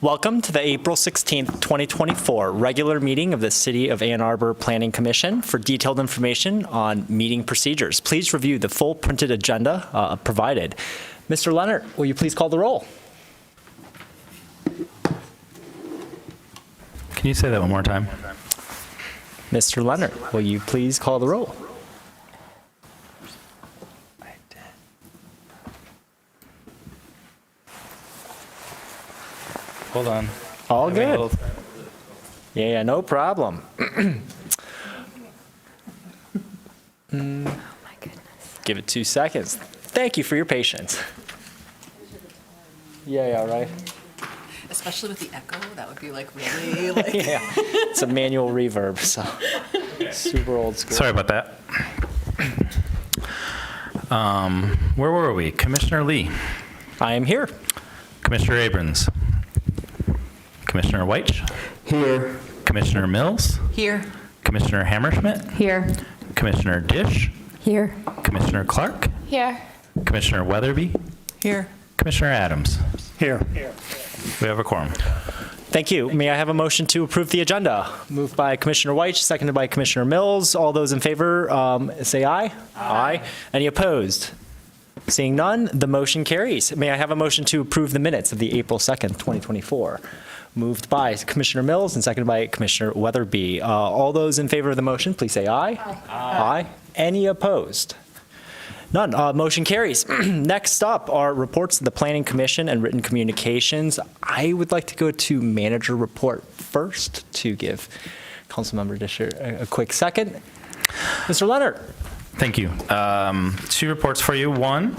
Welcome to the April 16th, 2024 regular meeting of the City of Ann Arbor Planning Commission. For detailed information on meeting procedures, please review the full printed agenda provided. Mr. Leonard, will you please call the roll? Can you say that one more time? Mr. Leonard, will you please call the roll? Hold on. All good. Yeah, no problem. Oh my goodness. Give it 2 seconds. Thank you for your patience. Yeah, right. Especially with the echo, that would be like really like. Yeah, it's a manual reverb, so super old school. Sorry about that. Where were we? Commissioner Lee, I am here. Commissioner Abrams, Commissioner Weich, Here. Commissioner Mills, Here. Commissioner Hammerschmidt, Here. Commissioner Dish, Here. Commissioner Clark, Here. Commissioner Weatherby, Here. Commissioner Adams. Here. We have a quorum. Thank you. May I have a motion to approve the agenda? Moved by Commissioner Weich, seconded by Commissioner Mills. All those in favor, say aye. Aye. Any opposed? Seeing none, the motion carries. May I have a motion to approve the minutes of the April 2nd, 2024? Moved by Commissioner Mills and seconded by Commissioner Weatherby. All those in favor of the motion, please say aye. Aye. Any opposed? None. Motion carries. Next up are reports of the Planning Commission and written communications. I would like to go to manager report first to give Councilmember Disher a quick second. Mr. Leonard. Thank you. 2 reports for you. One,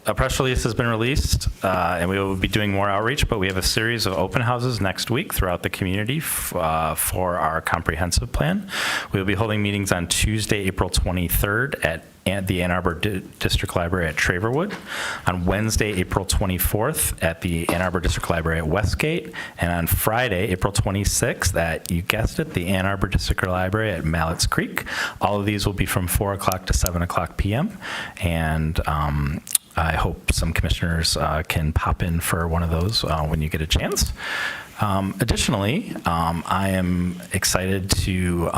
a press release has been released, and we will be doing more outreach, but we have a series of open houses next week throughout the community for our comprehensive plan. We will be holding meetings on Tuesday, April 23rd at the Ann Arbor District Library at Traverwood, on Wednesday, April 24th at the Ann Arbor District Library at Westgate, and on Friday, April 26th at, you guessed it, the Ann Arbor District Library at Mallett's Creek. All of these will be from 4 o'clock to 7 o'clock p.m., and I hope some commissioners can pop in for one of those when you get a chance. Additionally, I am excited to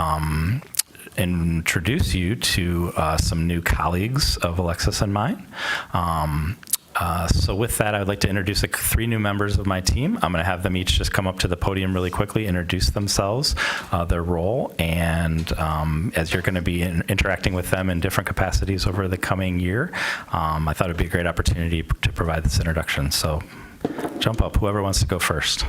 introduce you to some new colleagues of Alexis and mine. So with that, I would like to introduce 3 new members of my team. I'm going to have them each just come up to the podium really quickly, introduce themselves, their role, and as you're going to be interacting with them in different capacities over the coming year, I thought it'd be a great opportunity to provide this introduction. So jump up, whoever wants to go first.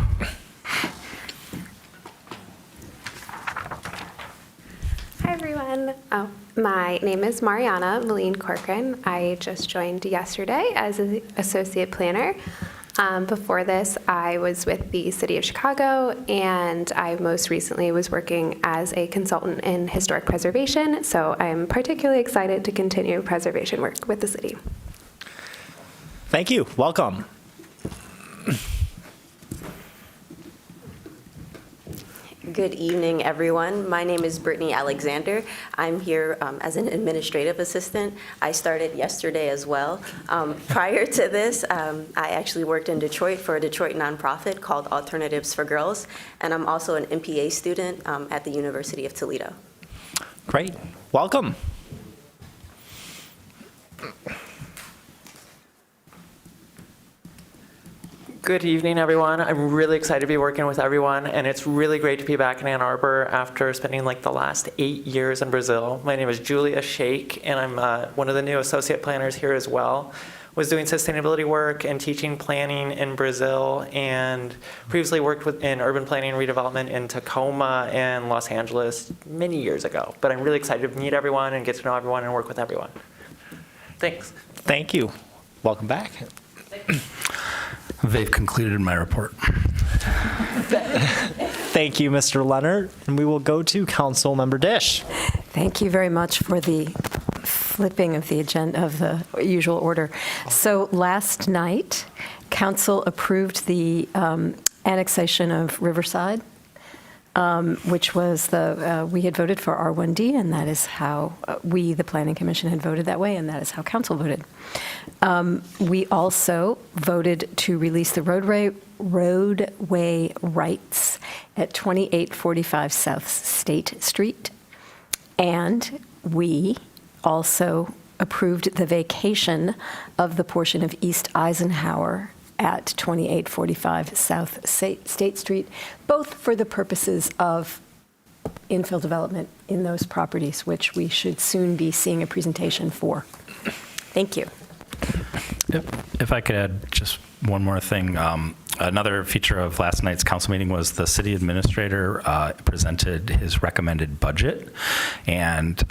Hi, everyone. My name is Mariana Moline Corcoran. I just joined yesterday as an associate planner. Before this, I was with the City of Chicago, and I most recently was working as a consultant in historic preservation, so I'm particularly excited to continue preservation work with the city. Thank you. Welcome. Good evening, everyone. My name is Brittany Alexander. I'm here as an administrative assistant. I started yesterday as well. Prior to this, I actually worked in Detroit for a Detroit nonprofit called Alternatives for Girls, and I'm also an MPA student at the University of Toledo. Great. Welcome. Good evening, everyone. I'm really excited to be working with everyone, and it's really great to be back in Ann Arbor after spending like the last 8 years in Brazil. My name is Julia Sheikh, and I'm one of the new associate planners here as well. Was doing sustainability work and teaching planning in Brazil, and previously worked in urban planning and redevelopment in Tacoma and Los Angeles many years ago. But I'm really excited to meet everyone and get to know everyone and work with everyone. Thanks. Thank you. Welcome back. They've concluded my report. Thank you, Mr. Leonard. And we will go to Councilmember Dish. Thank you very much for the flipping of the agenda of the usual order. So last night, Council approved the annexation of Riverside. which was we had voted for R1D, and that is how we, the Planning Commission, had voted that way, and that is how council voted. We also voted to release the roadway rights at 2845 South State Street, and we also approved the vacation of the portion of East Eisenhower at 2845 South State Street, both for the purposes of infill development in those properties, which we should soon be seeing a presentation for. Thank you. If I could add just one more thing. Another feature of last night's council meeting was the city administrator presented his recommended budget. And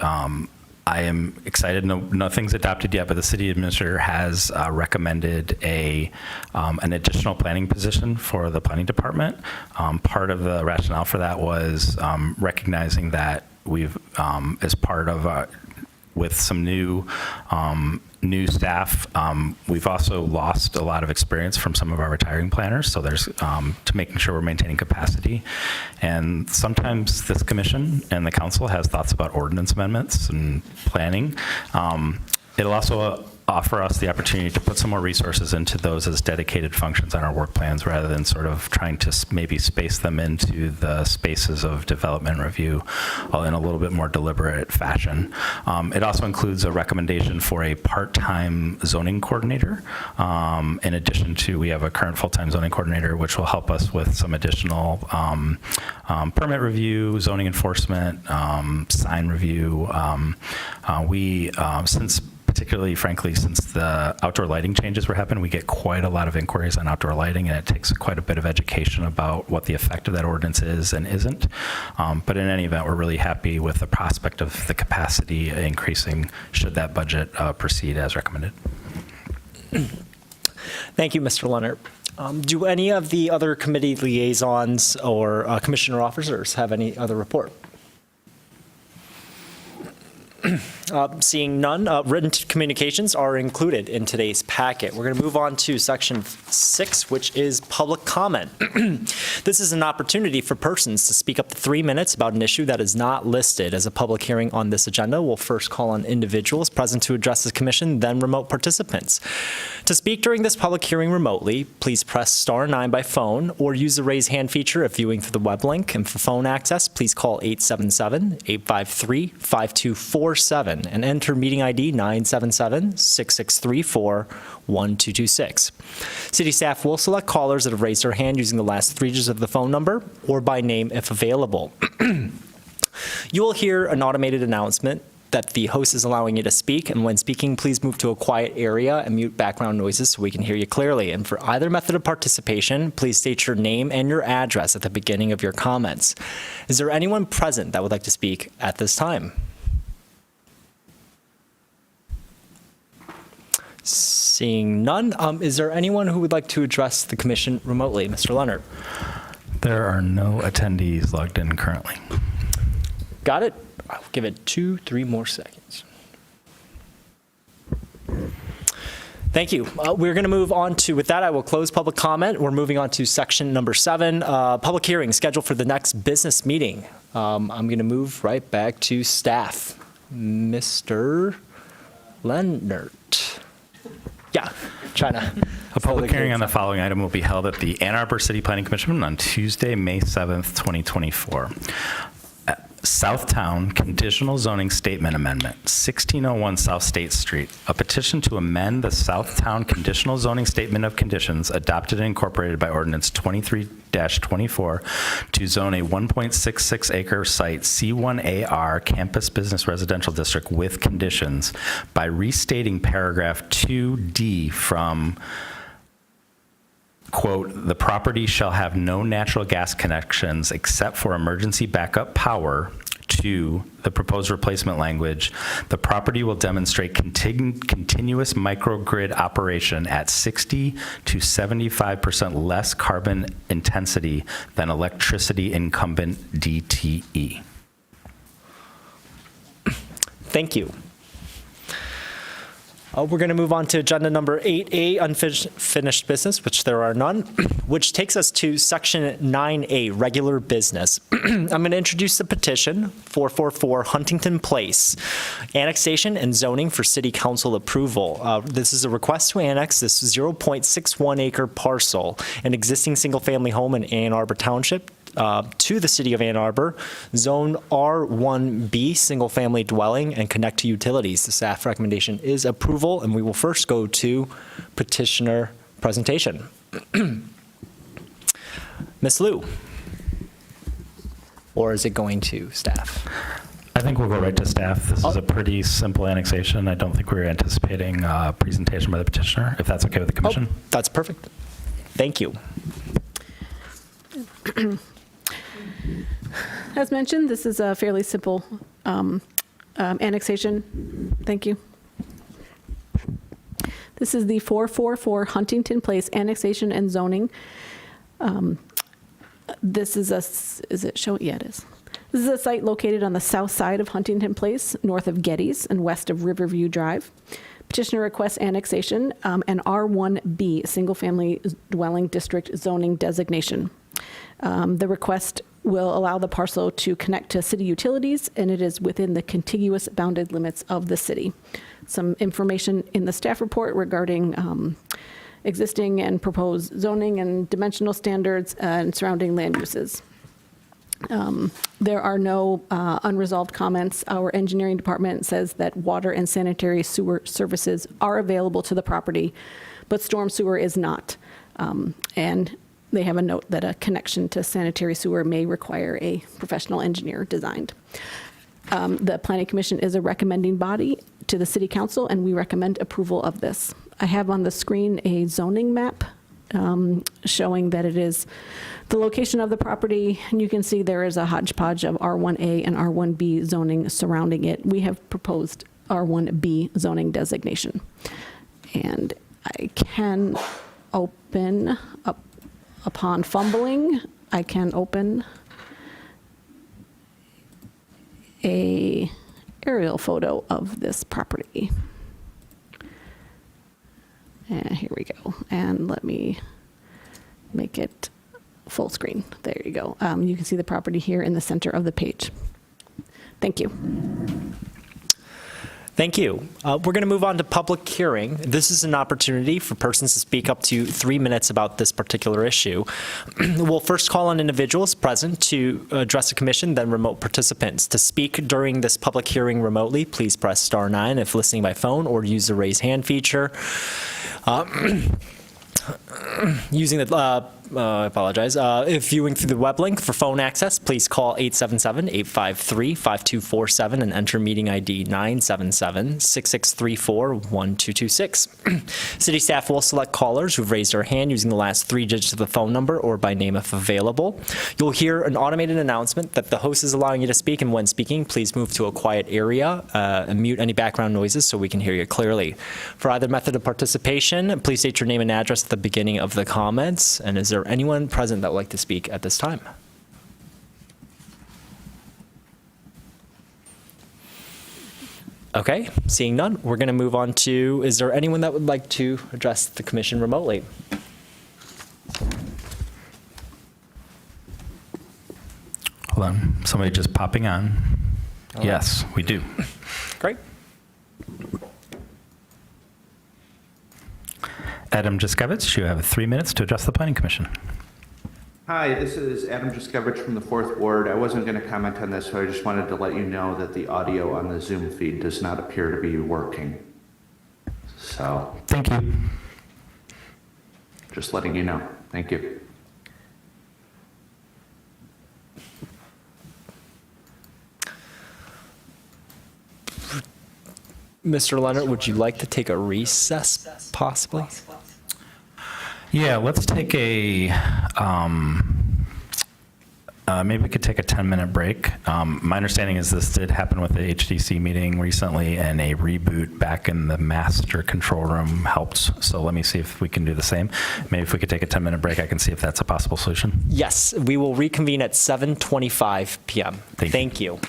I am excited. Nothing's adopted yet, but the city administrator has recommended an additional planning position for the planning department. Part of the rationale for that was recognizing that we've, as part of with some new staff, we've also lost a lot of experience from some of our retiring planners. So there's to making sure we're maintaining capacity. And sometimes this commission and the council has thoughts about ordinance amendments and planning. It'll also offer us the opportunity to put some more resources into those as dedicated functions on our work plans rather than sort of trying to maybe space them into the spaces of development review in a little bit more deliberate fashion. It also includes a recommendation for a part-time zoning coordinator. In addition to, we have a current full-time zoning coordinator, which will help us with some additional permit review, zoning enforcement, sign review. Particularly, frankly, since the outdoor lighting changes were happening, we get quite a lot of inquiries on outdoor lighting, and it takes quite a bit of education about what the effect of that ordinance is and isn't. But in any event, we're really happy with the prospect of the capacity increasing should that budget proceed as recommended. Thank you, Mr. Leonard. Do any of the other committee liaisons or commissioner officers have any other report? Seeing none, written communications are included in today's packet. We're going to move on to section 6, which is public comment. This is an opportunity for persons to speak up to 3 minutes about an issue that is not listed as a public hearing on this agenda. We'll first call on individuals present to address the commission, then remote participants. To speak during this public hearing remotely, please press *9 by phone or use the raise hand feature if viewing through the web link. And for phone access, please call 877-853-5247 and enter meeting ID 977-6634-1226. City staff will select callers that have raised their hand using the last 3 digits of the phone number or by name if available. You will hear an automated announcement that the host is allowing you to speak, and when speaking, please move to a quiet area and mute background noises so we can hear you clearly. And for either method of participation, please state your name and your address at the beginning of your comments. Is there anyone present that would like to speak at this time? Seeing none, is there anyone who would like to address the commission remotely? Mr. Leonard. There are no attendees logged in currently. Got it. I'll give it 2-3 more seconds. Thank you. We're going to move on to, with that, I will close public comment. We're moving on to section number 7, public hearing scheduled for the next business meeting. I'm going to move right back to staff. Mr. Leonard. Yeah, China. A public hearing on the following item will be held at the Ann Arbor City Planning Commission on Tuesday, May 7th, 2024. Southtown Conditional Zoning Statement Amendment, 1601 South State Street. A petition to amend the Southtown Conditional Zoning Statement of Conditions adopted and incorporated by Ordinance 23-24 to zone a 1.66 acre site C1AR Campus Business Residential District with conditions by restating paragraph 2D from quote, the property shall have no natural gas connections except for emergency backup power, to the proposed replacement language, the property will demonstrate continuous microgrid operation at 60 to 75% less carbon intensity than electricity incumbent DTE. Thank you. We're going to move on to agenda number 8A, unfinished business, which there are none, which takes us to section 9A, regular business. I'm going to introduce the petition 444 Huntington Place, annexation and zoning for city council approval. This is a request to annex this 0.61 acre parcel, an existing single-family home in Ann Arbor Township, to the city of Ann Arbor, zone R1B, single-family dwelling, and connect to utilities. The staff recommendation is approval, and we will first go to petitioner presentation. Ms. Liu, or is it going to staff? I think we'll go right to staff. This is a pretty simple annexation. I don't think we were anticipating a presentation by the petitioner, if that's okay with the commission. Oh, that's perfect. Thank you. As mentioned, this is a fairly simple annexation. Thank you. This is the 444 Huntington Place annexation and zoning. This is is it showing? Yeah, it is. This is a site located on the south side of Huntington Place, north of Getty's and west of Riverview Drive. Petitioner requests annexation and R1B, single-family dwelling district zoning designation. The request will allow the parcel to connect to city utilities, and it is within the contiguous bounded limits of the city. Some information in the staff report regarding existing and proposed zoning and dimensional standards and surrounding land uses. There are no unresolved comments. Our engineering department says that water and sanitary sewer services are available to the property, but storm sewer is not. And they have a note that a connection to sanitary sewer may require a professional engineer designed. The Planning Commission is a recommending body to the City Council, and we recommend approval of this. I have on the screen a zoning map showing that it is the location of the property, and you can see there is a hodgepodge of R1A and R1B zoning surrounding it. We have proposed R1B zoning designation. And I can open up, upon fumbling, I can open a aerial photo of this property. And here we go. And let me make it full screen. There you go. You can see the property here in the center of the page. Thank you. Thank you. We're going to move on to public hearing. This is an opportunity for persons to speak up to 3 minutes about this particular issue. We'll first call on individuals present to address the commission, then remote participants. To speak during this public hearing remotely, please press *9 if listening by phone, or use the raise hand feature. Using the, I apologize. If viewing through the web link for phone access, please call 877-853-5247 and enter meeting ID 977-6634-1226. City staff will select callers who've raised their hand using the last 3 digits of the phone number or by name if available. You'll hear an automated announcement that the host is allowing you to speak, and when speaking, please move to a quiet area and mute any background noises so we can hear you clearly. For either method of participation, please state your name and address at the beginning of the comments. And is there anyone present that would like to speak at this time? Okay, seeing none, we're going to move on to, is there anyone that would like to address the commission remotely? Hold on, somebody just popping on. Yes, we do. Great. Adam Juskevich, you have 3 minutes to address the Planning Commission. Hi, this is Adam Juskevich from the 4th Ward. I wasn't going to comment on this, so I just wanted to let you know that the audio on the Zoom feed does not appear to be working. So, Thank you. just letting you know. Thank you. Mr. Leonard, would you like to take a recess, possibly? Yeah, let's take a, maybe we could take a 10-minute break. My understanding is this did happen with the HDC meeting recently, and a reboot back in the master control room helped. So let me see if we can do the same. Maybe if we could take a 10-minute break, I can see if that's a possible solution. Yes, we will reconvene at 7:25 p.m. Thank you.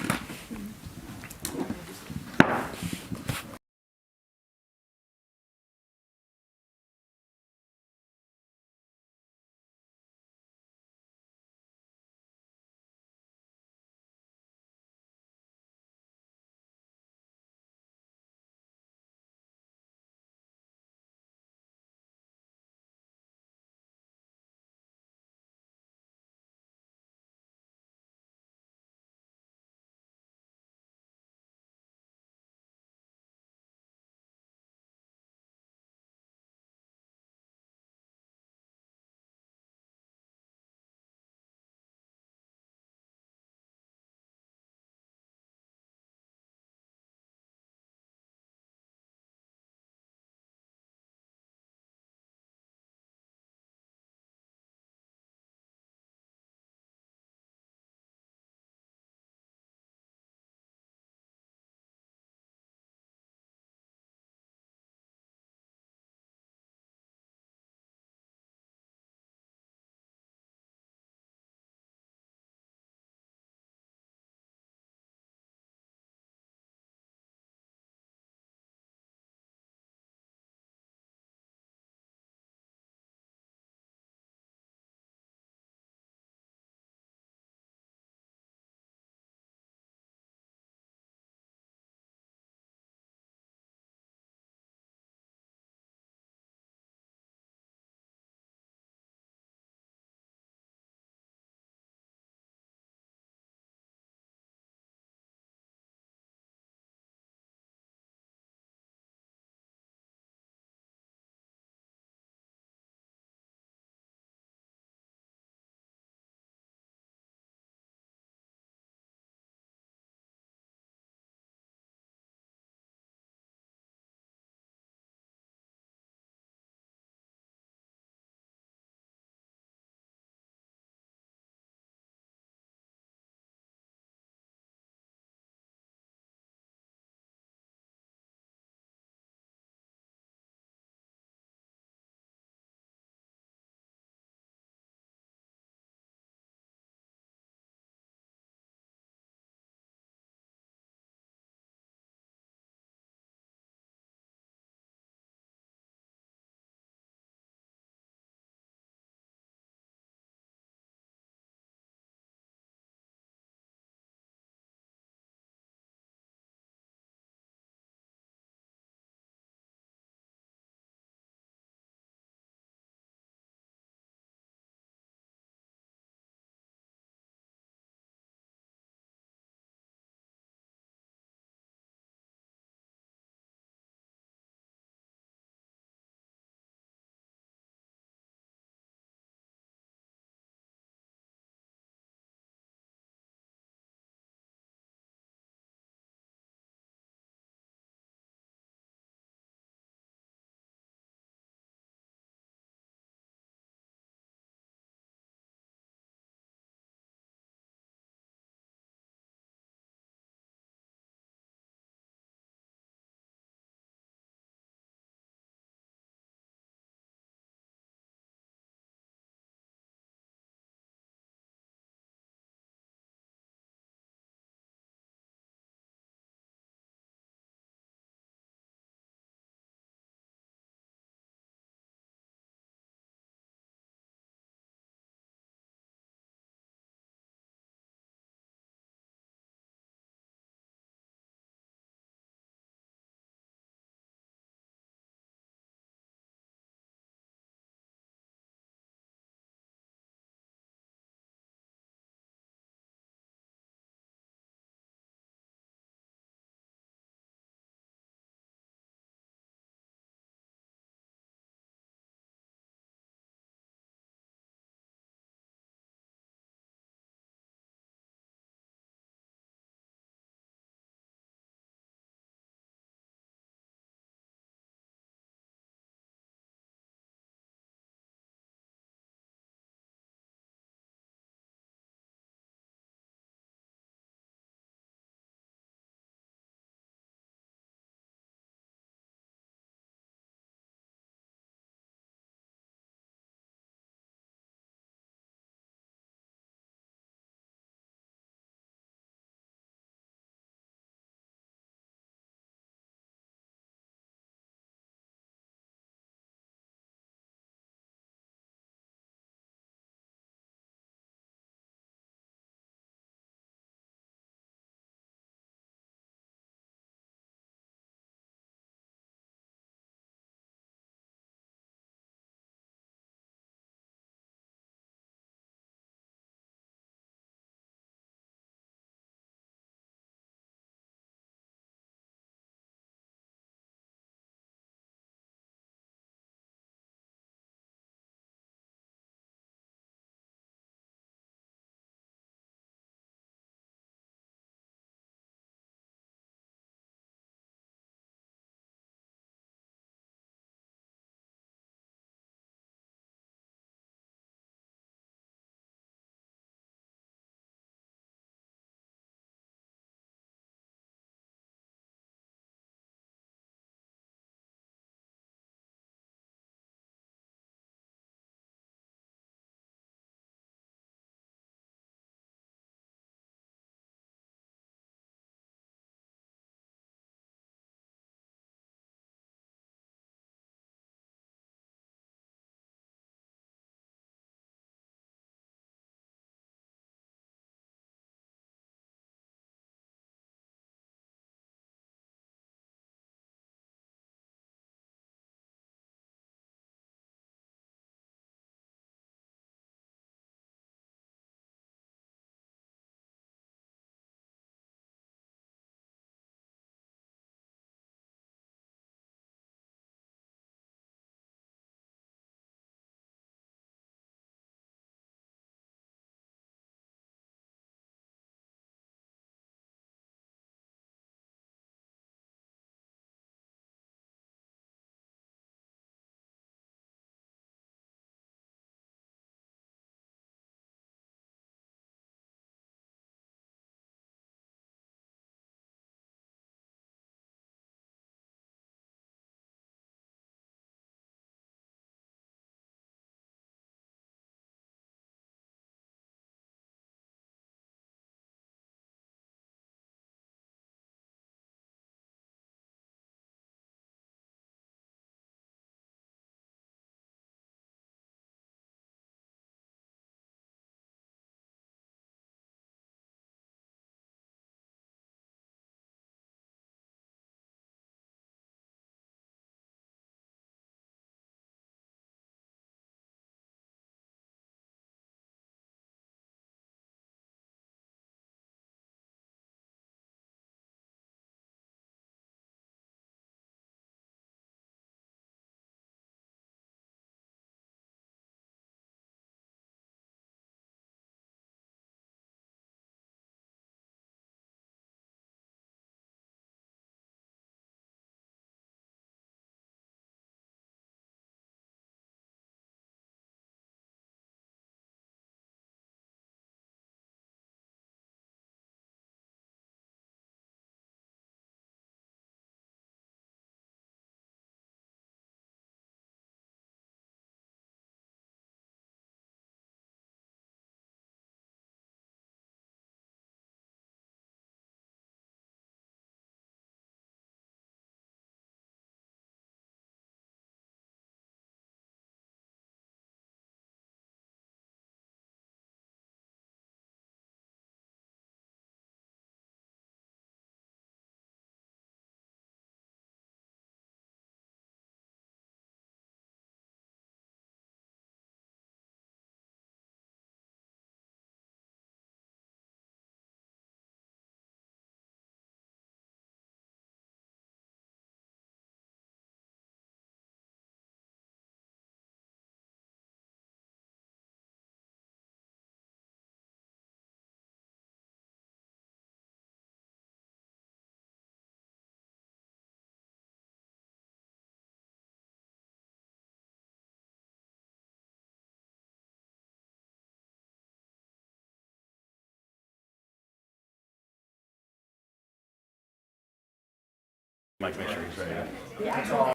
Mike, make sure he's ready.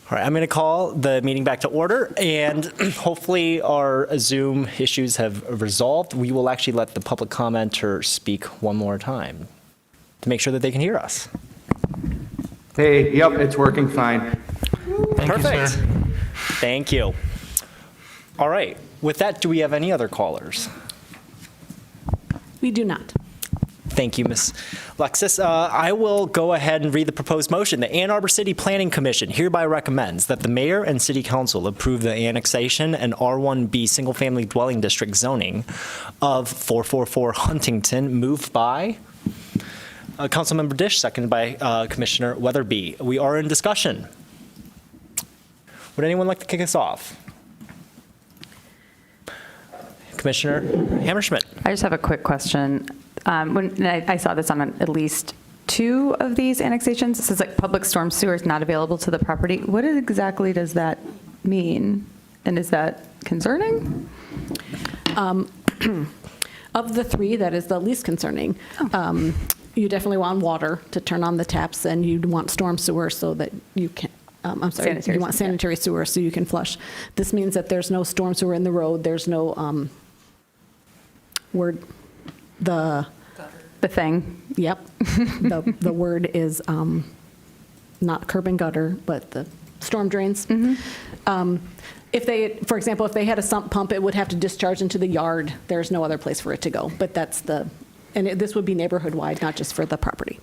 All right, I'm going to call the meeting back to order, and hopefully our Zoom issues have resolved. We will actually let the public commenter speak one more time to make sure that they can hear us. Hey, yep, it's working fine. Thank Perfect. you, sir. Thank you. All right, with that, do we have any other callers? We do not. Thank you, Ms. Alexis. I will go ahead and read the proposed motion. The Ann Arbor City Planning Commission hereby recommends that the mayor and city council approve the annexation and R1B single-family dwelling district zoning of 444 Huntington, moved by Councilmember Dish, seconded by Commissioner Weatherby. We are in discussion. Would anyone like to kick us off? Commissioner Hammerschmidt. I just have a quick question. When I saw this on at least 2 of these annexations, it says like public storm sewer is not available to the property. What exactly does that mean? And is that concerning? Of the 3, that is the least concerning. You definitely want water to turn on the taps, and you'd want storm sewer so that you can, Sanitary you want sewer, sanitary sewer so you can flush. This means that there's no storm sewer in the road, there's no The thing. Yep. The word is not curb and gutter, but the storm drains. If they, for example, if they had a sump pump, it would have to discharge into the yard. There's no other place for it to go. But that's this would be neighborhood-wide, not just for the property.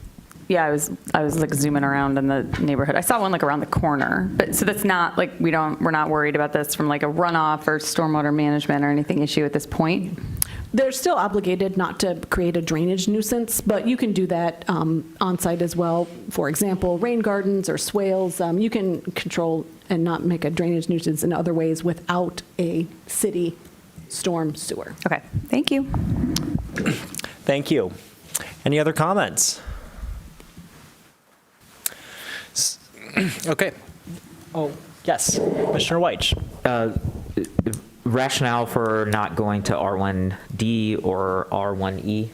Yeah, I was like zooming around in the neighborhood. I saw one like around the corner, but so that's not like we're not worried about this from like a runoff or stormwater management or anything issue at this point. They're still obligated not to create a drainage nuisance, but you can do that on-site as well. For example, rain gardens or swales, you can control and not make a drainage nuisance in other ways without a city storm sewer. Okay, thank you. Thank you. Any other comments? Okay. Oh, yes, Commissioner Weich. Rationale for not going to R1D or R1E?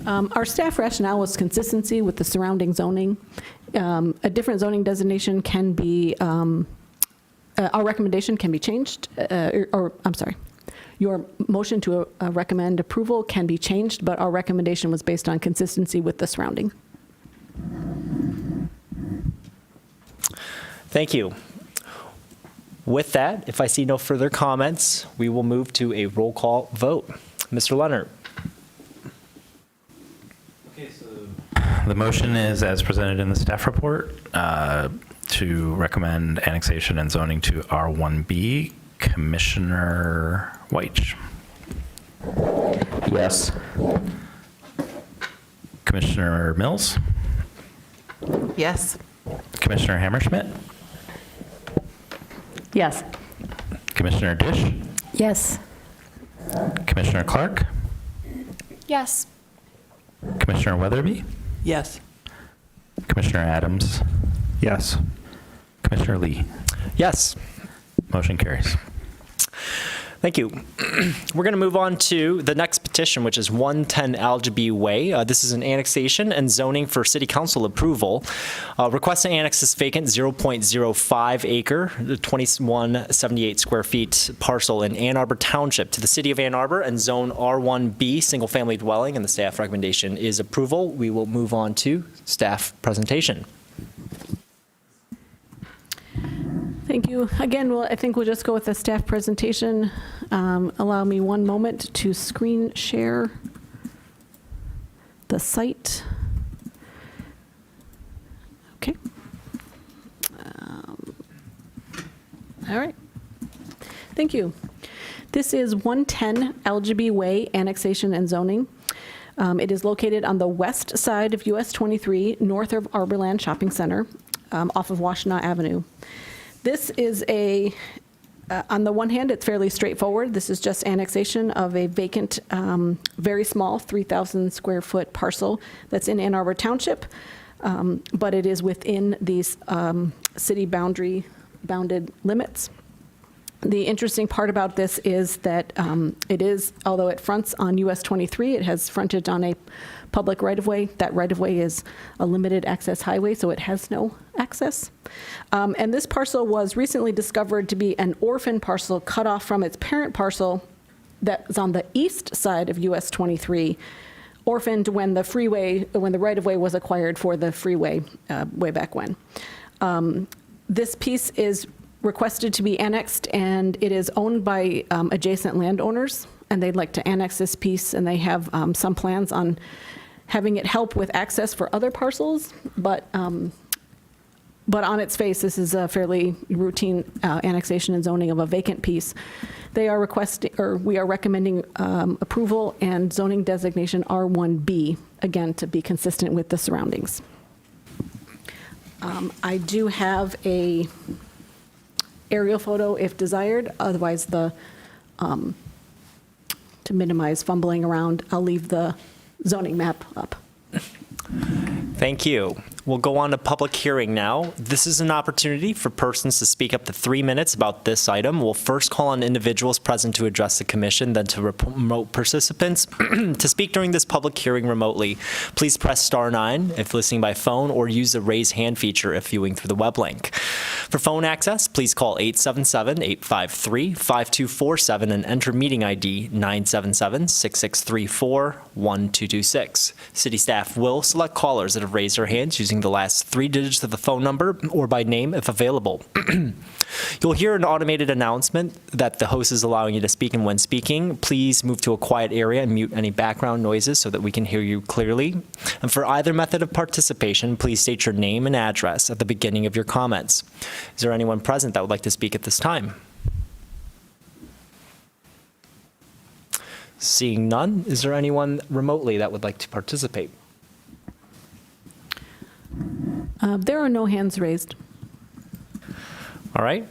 Our staff rationale was consistency with the surrounding zoning. A different zoning designation can be, our recommendation can be changed, I'm sorry. Your motion to recommend approval can be changed, but our recommendation was based on consistency with the surrounding. Thank you. With that, if I see no further comments, we will move to a roll call vote. Mr. Leonard. The motion is as presented in the staff report to recommend annexation and zoning to R1B. Commissioner Weich. Yes. Commissioner Mills. Yes. Commissioner Hammerschmidt. Yes. Commissioner Dish. Yes. Commissioner Clark. Yes. Commissioner Weatherby. Yes. Commissioner Adams. Yes. Commissioner Lee. Yes. Motion carries. Thank you. We're going to move on to the next petition, which is 110 Algaby Way. This is an annexation and zoning for city council approval. Request to annex this vacant 0.05 acre, 2178 square feet parcel in Ann Arbor Township to the city of Ann Arbor and zone R1B, single family dwelling, and the staff recommendation is approval. We will move on to staff presentation. Thank you. Again, I think we'll just go with the staff presentation. Allow me one moment to screen share the site. Okay. All right. thank you. This is 110 LGB Way, annexation and zoning. It is located on the west side of US 23, north of Arborland Shopping Center, off of Washtenaw Avenue. This is on the one hand, it's fairly straightforward. This is just annexation of a vacant, very small 3,000 square foot parcel that's in Ann Arbor Township, but it is within these city bounded limits. The interesting part about this is that it is, although it fronts on US 23, it has frontage on a public right-of-way. That right-of-way is a limited access highway, so it has no access. And this parcel was recently discovered to be an orphan parcel cut off from its parent parcel that is on the east side of US 23, orphaned when the right-of-way was acquired for the freeway way back when. This piece is requested to be annexed, and it is owned by adjacent landowners, and they'd like to annex this piece, and they have some plans on having it help with access for other parcels, but on its face, this is a fairly routine annexation and zoning of a vacant piece. We are recommending approval and zoning designation R1B, again, to be consistent with the surroundings. I do have a aerial photo if desired. Otherwise, to minimize fumbling around, I'll leave the zoning map up. Thank you. We'll go on to public hearing now. This is an opportunity for persons to speak up to 3 minutes about this item. We'll first call on individuals present to address the commission, then to remote participants to speak during this public hearing remotely. Please press *9 if listening by phone, or use the raise hand feature if viewing through the web link. For phone access, please call 877-853-5247 and enter meeting ID 977-6634-1226. City staff will select callers that have raised their hands using the last 3 digits of the phone number or by name if available. You'll hear an automated announcement that the host is allowing you to speak, and when speaking, please move to a quiet area and mute any background noises so that we can hear you clearly. And for either method of participation, please state your name and address at the beginning of your comments. Is there anyone present that would like to speak at this time? Seeing none, is there anyone remotely that would like to participate? There are no hands raised. All right.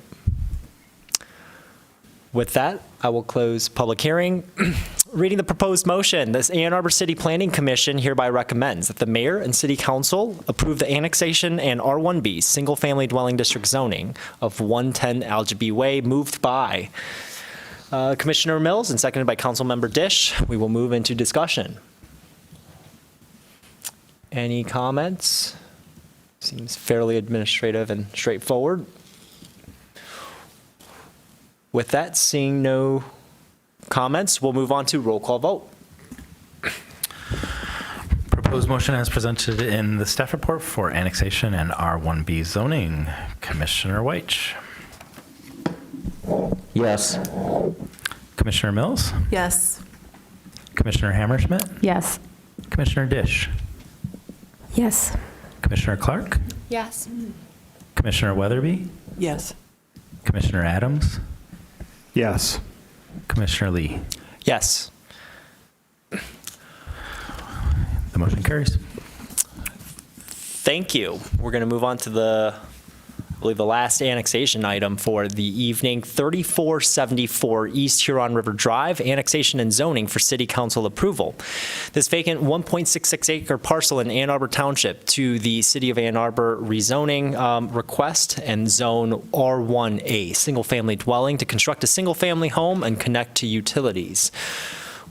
With that, I will close public hearing. Reading the proposed motion, this Ann Arbor City Planning Commission hereby recommends that the mayor and city council approve the annexation and R1B single-family dwelling district zoning of 110 Algebee Way, moved by Commissioner Mills and seconded by Councilmember Dish. We will move into discussion. Any comments? Seems fairly administrative and straightforward. With that, seeing no comments, we'll move on to roll call vote. Proposed motion as presented in the staff report for annexation and R1B zoning. Commissioner Weich. Yes. Commissioner Mills. Yes. Commissioner Hammerschmidt. Yes. Commissioner Dish. Yes. Commissioner Clark. Yes. Commissioner Weatherby. Yes. Commissioner Adams. Yes. Commissioner Lee. Yes. The motion carries. Thank you. We're going to move on to I believe the last annexation item for the evening, 3474 East Huron River Drive, annexation and zoning for city council approval. This vacant 1.66 acre parcel in Ann Arbor Township to the City of Ann Arbor rezoning request and zone R1A, single family dwelling to construct a single family home and connect to utilities.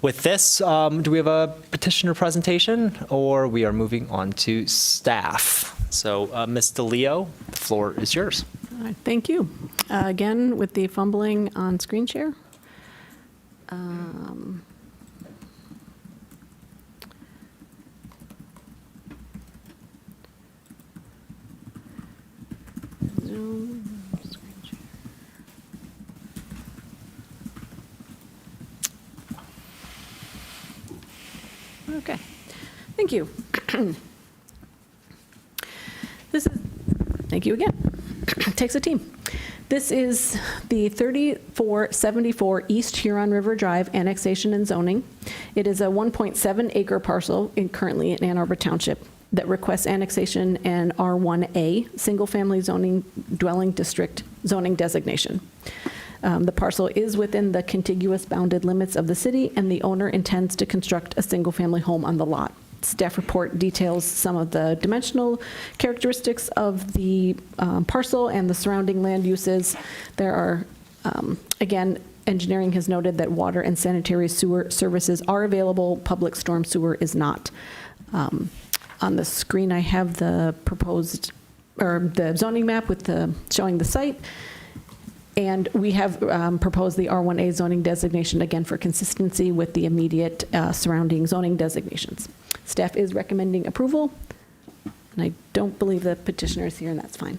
With this, do we have a petitioner presentation, or we are moving on to staff? So, Ms. DeLeo, the floor is yours. All right, thank you. Again, with the fumbling on screen share. Zoom, screen share. Okay, thank you. Thank you again. It takes a team. This is the 3474 East Huron River Drive annexation and zoning. It is a 1.7 acre parcel currently in Ann Arbor Township that requests annexation and R1A, single-family zoning dwelling district zoning designation. The parcel is within the contiguous bounded limits of the city, and the owner intends to construct a single-family home on the lot. Staff report details some of the dimensional characteristics of the parcel and the surrounding land uses. There are, again, engineering has noted that water and sanitary sewer services are available. Public storm sewer is not. On the screen, I have the proposed, or the zoning map with the, showing the site. And we have proposed the R1A zoning designation, again, for consistency with the immediate surrounding zoning designations. Staff is recommending approval, and I don't believe the petitioner is here, and that's fine.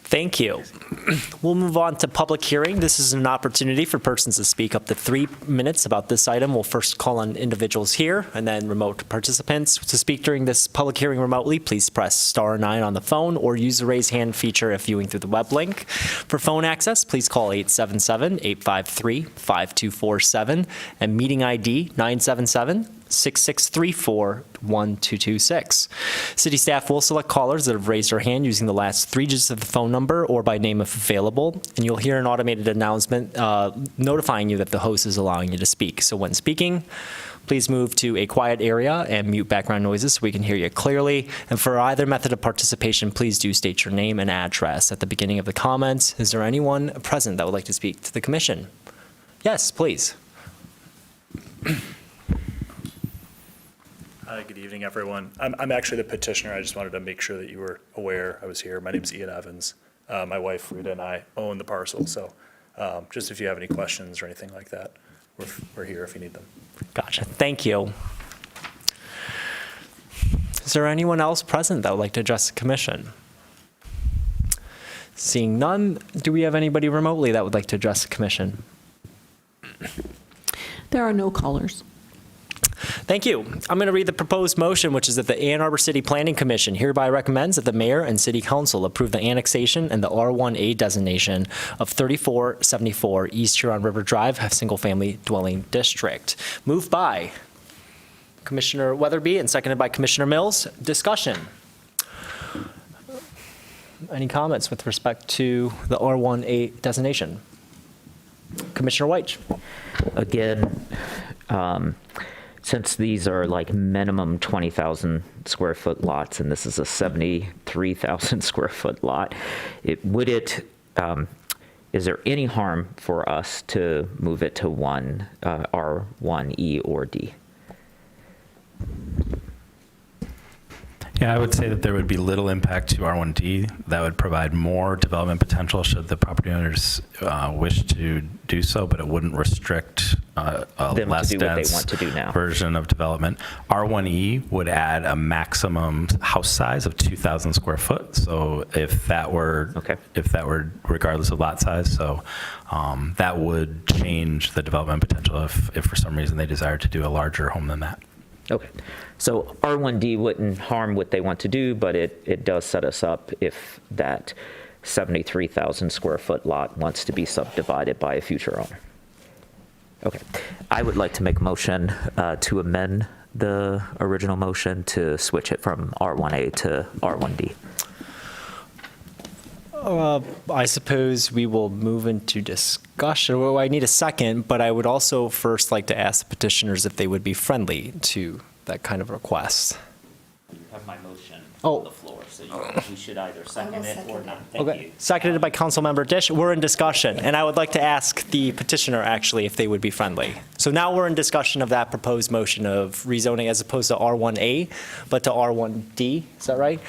Thank you. We'll move on to public hearing. This is an opportunity for persons to speak up to 3 minutes about this item. We'll first call on individuals here and then remote participants. To speak during this public hearing remotely, please press *9 on the phone or use the raise hand feature if viewing through the web link. For phone access, please call 877-853-5247 and meeting ID 977-6634-1226. City staff will select callers that have raised their hand using the last 3 digits of the phone number or by name if available, and you'll hear an automated announcement notifying you that the host is allowing you to speak. So when speaking, please move to a quiet area and mute background noises so we can hear you clearly. And for either method of participation, please do state your name and address at the beginning of the comments. Is there anyone present that would like to speak to the commission? Yes, please. Hi, good evening, everyone. I'm actually the petitioner. I just wanted to make sure that you were aware I was here. My name's Ian Evans. My wife, Rita, and I own the parcel, so just if you have any questions or anything like that, we're here if you need them. Gotcha. Thank you. Is there anyone else present that would like to address the commission? Seeing none, do we have anybody remotely that would like to address the commission? There are no callers. Thank you. I'm going to read the proposed motion, which is that the Ann Arbor City Planning Commission hereby recommends that the mayor and city council approve the annexation and the R1A designation of 3474 East Huron River Drive, a single-family dwelling district. Moved by Commissioner Weatherby and seconded by Commissioner Mills. Discussion. Any comments with respect to the R1A designation? Commissioner White. Again, since these are like minimum 20,000 square foot lots, and this is a 73,000 square foot lot, is there any harm for us to move it to R1E or D? Yeah, I would say that there would be little impact to R1D. That would provide more development potential should the property owners wish to do so, but it wouldn't restrict a Them less to do what they dense want to do now. version of development. R1E would add a maximum house size of 2,000 square foot. So if that were, regardless of lot size, so that would change the development potential if for some reason they desire to do a larger home than that. Okay, so R1D wouldn't harm what they want to do, but it does set us up if that 73,000 square foot lot wants to be subdivided by a future owner. Okay, I would like to make a motion to amend the original motion to switch it from R1A to R1D. I suppose we will move into discussion. Well, I need a second, but I would also first like to ask the petitioners if they would be friendly to that kind of request. You have my motion on the floor, so you should either second it or not. Okay, seconded by Councilmember Dish. We're in discussion, and I would like to ask the petitioner actually if they would be friendly. So now we're in discussion of that proposed motion of rezoning as opposed to R1A, but to R1D. Is that right?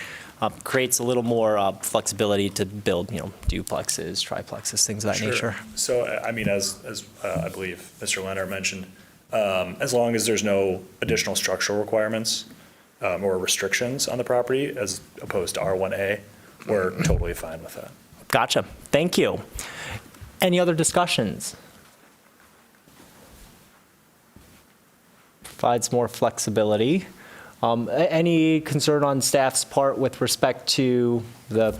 Creates a little more flexibility to build, duplexes, triplexes, things of that nature. So, I mean, as I believe Mr. Leonard mentioned, as long as there's no additional structural requirements or restrictions on the property as opposed to R1A, we're totally fine with that. Gotcha. Thank you. Any other discussions? Provides more flexibility. Any concern on staff's part with respect to the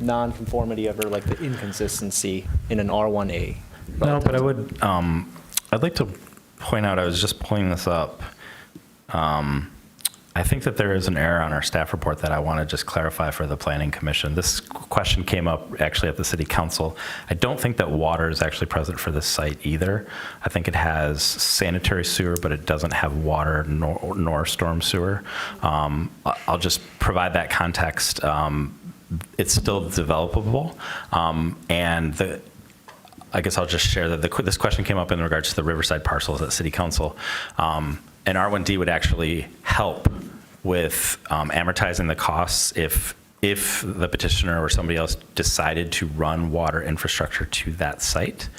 non-conformity of, or like the inconsistency in an R1A? No, but I would, I'd like to point out, I was just pulling this up. I think that there is an error on our staff report that I want to just clarify for the Planning Commission. This question came up actually at the City Council. I don't think that water is actually present for this site either. I think it has sanitary sewer, but it doesn't have water nor storm sewer. I'll just provide that context. It's still developable, and I guess I'll just share that this question came up in regards to the Riverside parcels at City Council. And R1D would actually help with amortizing the costs if the petitioner or somebody else decided to run water infrastructure to that site.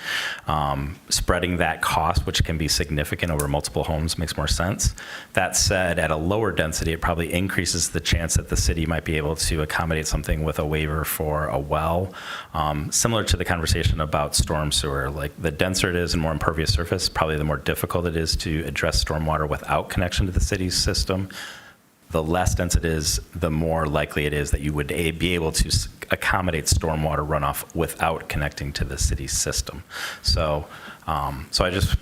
Spreading that cost, which can be significant over multiple homes, makes more sense. That said, at a lower density, it probably increases the chance that the city might be able to accommodate something with a waiver for a well. Similar to the conversation about storm sewer, like the denser it is and more impervious surface, probably the more difficult it is to address stormwater without connection to the city's system. The less dense it is, the more likely it is that you would be able to accommodate stormwater runoff without connecting to the city's system. So, I just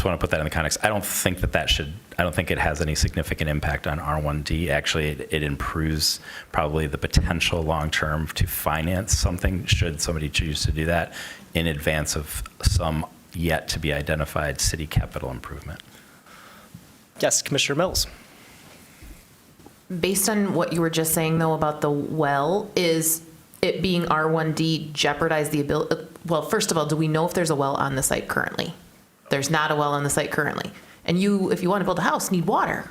want to put that in the context. I don't think I don't think it has any significant impact on R1D. Actually, it improves probably the potential long-term to finance something, should somebody choose to do that, in advance of some yet to be identified city capital improvement. Yes, Commissioner Mills. Based on what you were just saying, though, about the well, is it being R1D jeopardize the ability? Well, first of all, do we know if there's a well on the site currently? There's not a well on the site currently. And you, if you want to build a house, need water.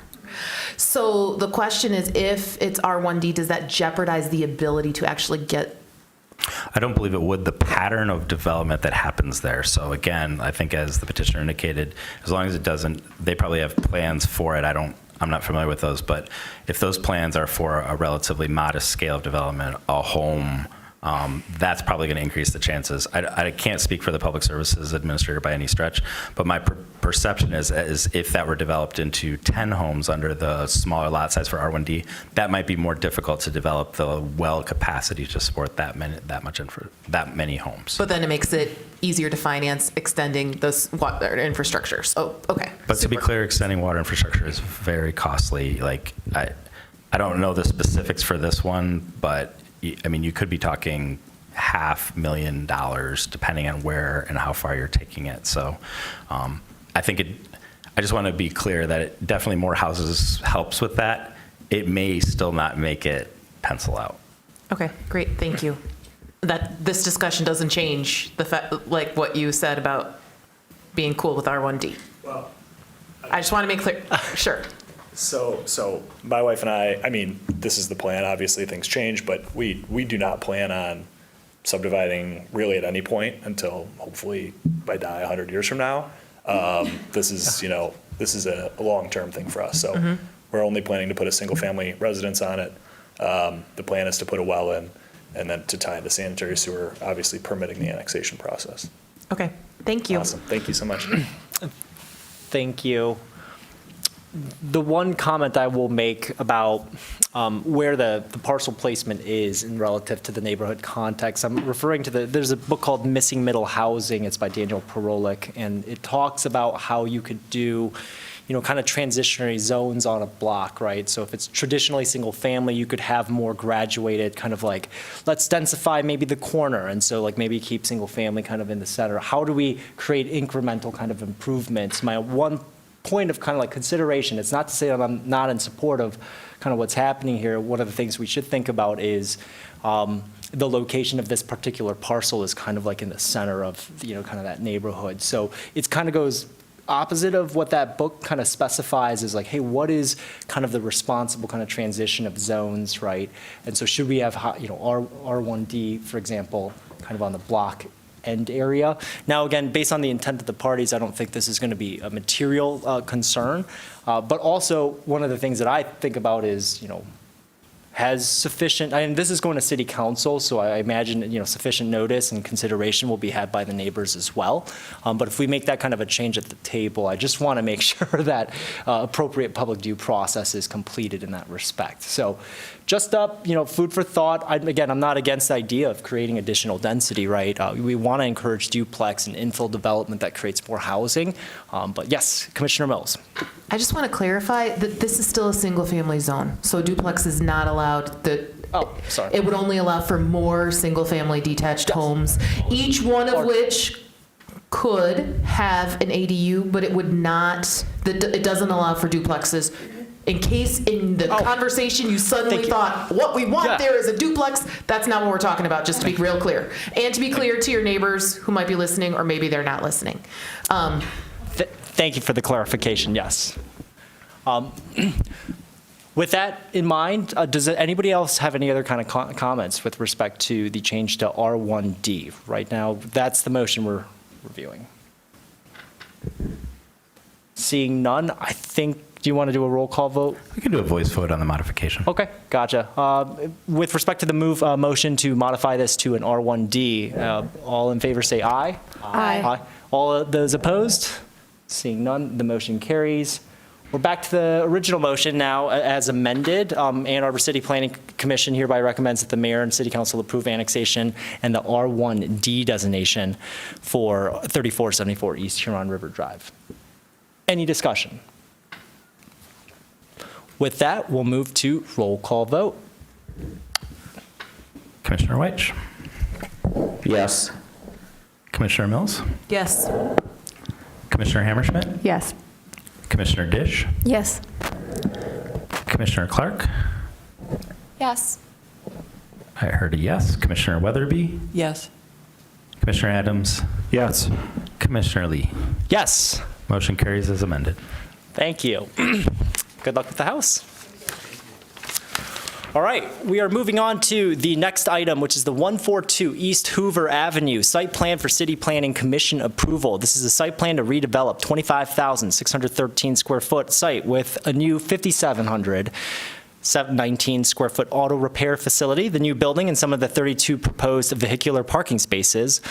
So the question is, if it's R1D, does that jeopardize the ability to actually get? I don't believe it would. The pattern of development that happens there. So again, I think as the petitioner indicated, as long as it doesn't, they probably have plans for it. I'm not familiar with those, but if those plans are for a relatively modest scale of development, a home, that's probably going to increase the chances. I can't speak for the Public Services Administrator by any stretch, but my perception is if that were developed into 10 homes under the smaller lot size for R1D, that might be more difficult to develop the well capacity to support that many homes. But then it makes it easier to finance extending this water infrastructure. So, okay. But to be clear, extending water infrastructure is very costly. Like, I don't know the specifics for this one, but I mean, you could be talking $500,000 depending on where and how far you're taking it. So I just want to be clear that it definitely more houses helps with that. It may still not make it pencil out. Okay, great, thank you. That this discussion doesn't change the fact, like what you said about being cool with R1D. Well, I just want to make clear, sure. So my wife and I mean, this is the plan. Obviously, things change, but we do not plan on subdividing really at any point until hopefully I die 100 years from now. This is a long-term thing for us. So we're only planning to put a single-family residence on it. The plan is to put a well in and then to tie the sanitary sewer, obviously permitting the annexation process. Okay, thank you. Awesome. Thank you so much. Thank you. The one comment I will make about where the parcel placement is in relative to the neighborhood context, I'm referring to there's a book called Missing Middle Housing. It's by Daniel Perolik, and it talks about how you could do, kind of transitionary zones on a block, right? So if it's traditionally single family, you could have more graduated kind of like, let's densify maybe the corner. And so like maybe keep single family kind of in the center. How do we create incremental kind of improvements? My one point of kind of like consideration, it's not to say that I'm not in support of kind of what's happening here. One of the things we should think about is the location of this particular parcel is kind of like in the center of, kind of that neighborhood. So it kind of goes opposite of what that book kind of specifies is like, hey, what is kind of the responsible kind of transition of zones, right? And so should we have, R1D, for example, kind of on the block end area? Now, again, based on the intent of the parties, I don't think this is going to be a material concern. But also, one of the things that I think about is, has sufficient, and this is going to city council, so I imagine, sufficient notice and consideration will be had by the neighbors as well. But if we make that kind of a change at the table, I just want to make sure that appropriate public due process is completed in that respect. So just food for thought. Again, I'm not against the idea of creating additional density, right? We want to encourage duplex and infill development that creates more housing. But yes, Commissioner Mills. I just want to clarify that this is still a single-family zone, so duplex is not allowed. Oh, sorry. It would only allow for more single-family detached homes, each one of which could have an ADU, but it would not, it doesn't allow for duplexes. In case in the conversation you suddenly thought, what we want there is a duplex, that's not what we're talking about, just to be real clear. And to be clear to your neighbors who might be listening, or maybe they're not listening. Thank you for the clarification, yes. With that in mind, does anybody else have any other kind of comments with respect to the change to R1D? Right now, that's the motion we're reviewing. Seeing none, I think, do you want to do a roll call vote? We can do a voice vote on the modification. Okay, gotcha. With respect to the motion to modify this to an R1D, all in favor say aye. Aye. All those opposed? Seeing none, the motion carries. We're back to the original motion now as amended. Ann Arbor City Planning Commission hereby recommends that the mayor and city council approve annexation and the R1D designation for 3474 East Huron River Drive. Any discussion? With that, we'll move to roll call vote. Commissioner Weich? Yes. Commissioner Mills? Yes. Commissioner Hammerschmidt? Yes. Commissioner Dish? Yes. Commissioner Clark? Yes. I heard a yes. Commissioner Weatherby? Yes. Commissioner Adams? Yes. Commissioner Lee? Yes. Motion carries as amended. Thank you. Good luck with the house. All right, we are moving on to the next item, which is the 142 East Hoover Avenue Site Plan for City Planning Commission approval. This is a site plan to redevelop 25,613 square foot site with a new 5,719 square foot auto repair facility, the new building, and some of the 32 proposed vehicular parking spaces.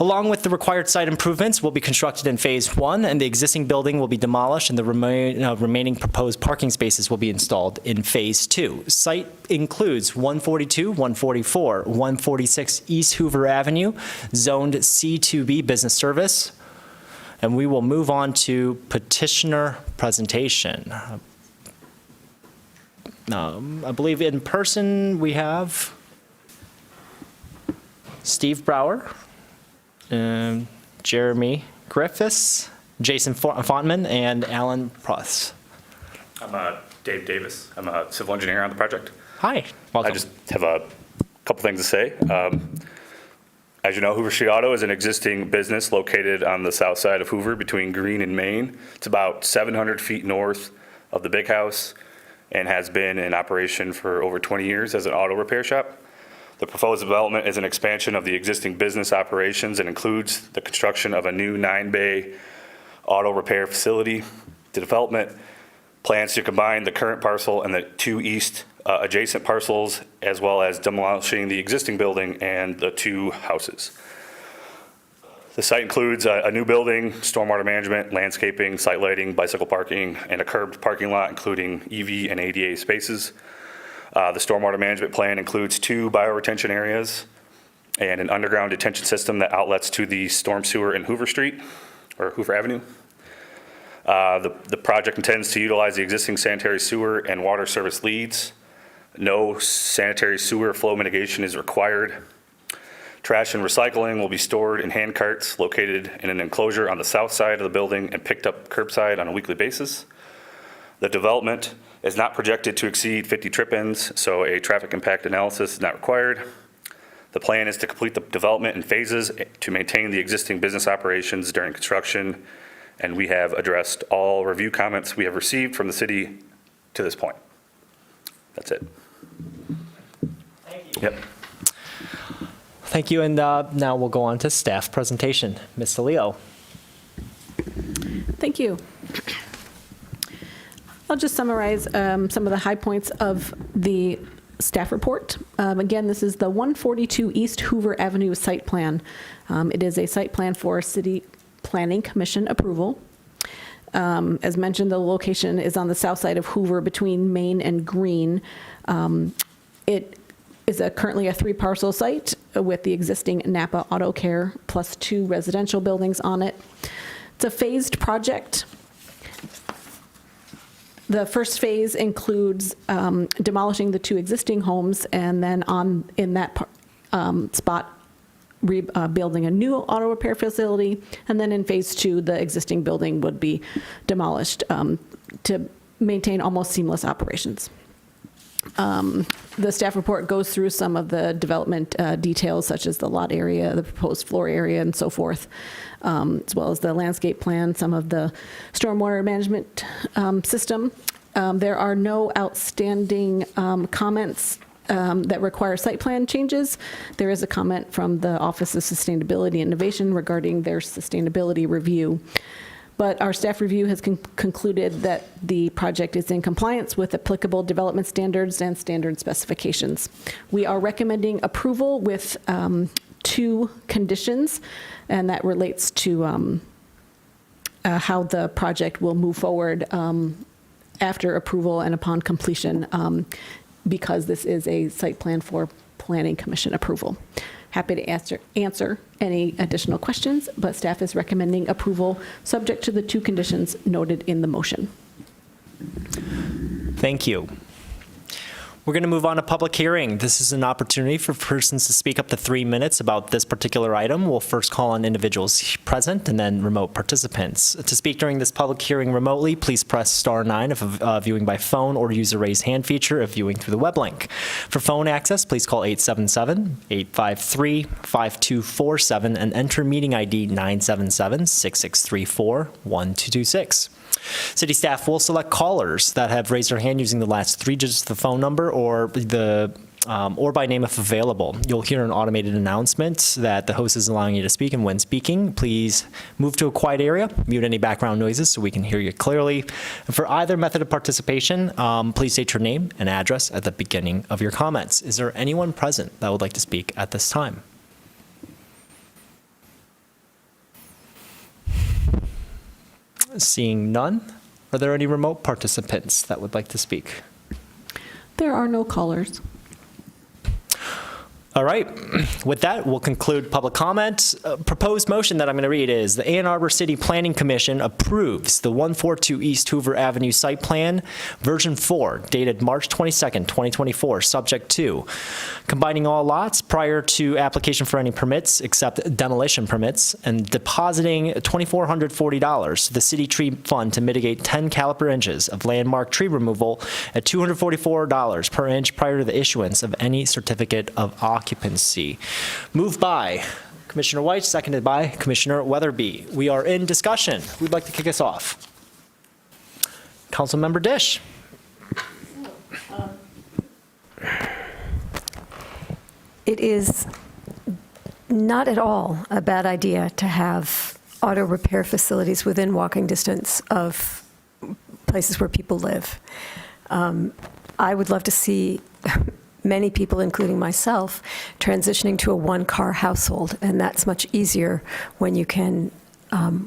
Along with the required site improvements, will be constructed in Phase 1, and the existing building will be demolished, and the remaining proposed parking spaces will be installed in Phase 2. Site includes 142, 144, 146 East Hoover Avenue, zoned C2B Business Service. And we will move on to petitioner presentation. I believe in person we have Steve Brower, Jeremy Griffiths, Jason Fontman, and Alan Pruss. I'm Dave Davis. I'm a civil engineer on the project. Hi, welcome. I just have a couple things to say. As you know, Hoover Street Auto is an existing business located on the south side of Hoover between Green and Main. It's about 700 feet north of the big house and has been in operation for over 20 years as an auto repair shop. The proposed development is an expansion of the existing business operations and includes the construction of a new 9-bay auto repair facility. The development plans to combine the current parcel and the two east adjacent parcels, as well as demolishing the existing building and the two houses. The site includes a new building, stormwater management, landscaping, site lighting, bicycle parking, and a curbed parking lot, including EV and ADA spaces. The stormwater management plan includes 2 bioretention areas and an underground detention system that outlets to the storm sewer in Hoover Street, or Hoover Avenue. The project intends to utilize the existing sanitary sewer and water service leads. No sanitary sewer flow mitigation is required. Trash and recycling will be stored in hand carts located in an enclosure on the south side of the building and picked up curbside on a weekly basis. The development is not projected to exceed 50 trip-ins, so a traffic impact analysis is not required. The plan is to complete the development in phases to maintain the existing business operations during construction, and we have addressed all review comments we have received from the city to this point. That's it. Thank you. Yep. Thank you, and now we'll go on to staff presentation. Ms. Leo. Thank you. I'll just summarize some of the high points of the staff report. Again, this is the 142 East Hoover Avenue site plan. It is a site plan for City Planning Commission approval. As mentioned, the location is on the south side of Hoover between Main and Green. It is currently a 3-parcel site with the existing Napa Auto Care plus 2 residential buildings on it. It's a phased project. The first phase includes demolishing the 2 existing homes and then in that spot building a new auto repair facility, and then in phase 2, the existing building would be demolished to maintain almost seamless operations. The staff report goes through some of the development details, such as the lot area, the proposed floor area, and so forth, as well as the landscape plan, some of the stormwater management system. There are no outstanding comments that require site plan changes. There is a comment from the Office of Sustainability and Innovation regarding their sustainability review. But our staff review has concluded that the project is in compliance with applicable development standards and standard specifications. We are recommending approval with 2 conditions, and that relates to how the project will move forward after approval and upon completion, because this is a site plan for Planning Commission approval. Happy to answer any additional questions, but staff is recommending approval subject to the 2 conditions noted in the motion. Thank you. We're going to move on to public hearing. This is an opportunity for persons to speak up to 3 minutes about this particular item. We'll first call on individuals present and then remote participants. To speak during this public hearing remotely, please press *9 if viewing by phone, or use the raise hand feature if viewing through the web link. For phone access, please call 877-853-5247 and enter meeting ID 977-6634-1226. City staff will select callers that have raised their hand using the last 3 digits of the phone number or by name if available. You'll hear an automated announcement that the host is allowing you to speak, and when speaking, please move to a quiet area, mute any background noises so we can hear you clearly. And for either method of participation, please state your name and address at the beginning of your comments. Is there anyone present that would like to speak at this time? Seeing none, are there any remote participants that would like to speak? There are no callers. All right. With that, we'll conclude public comment. Proposed motion that I'm going to read is the Ann Arbor City Planning Commission approves the 142 East Hoover Avenue site plan, version 4, dated March 22nd, 2024, subject to combining all lots prior to application for any permits except demolition permits, and depositing $2,440 to the city tree fund to mitigate 10 caliper inches of landmark tree removal at $244 per inch prior to the issuance of any certificate of occupancy. Moved by Commissioner White, seconded by Commissioner Weatherby. We are in discussion. Who'd like to kick us off? Councilmember Dish. It is not at all a bad idea to have auto repair facilities within walking distance of places where people live. I would love to see many people, including myself, transitioning to a 1-car household, and that's much easier when you can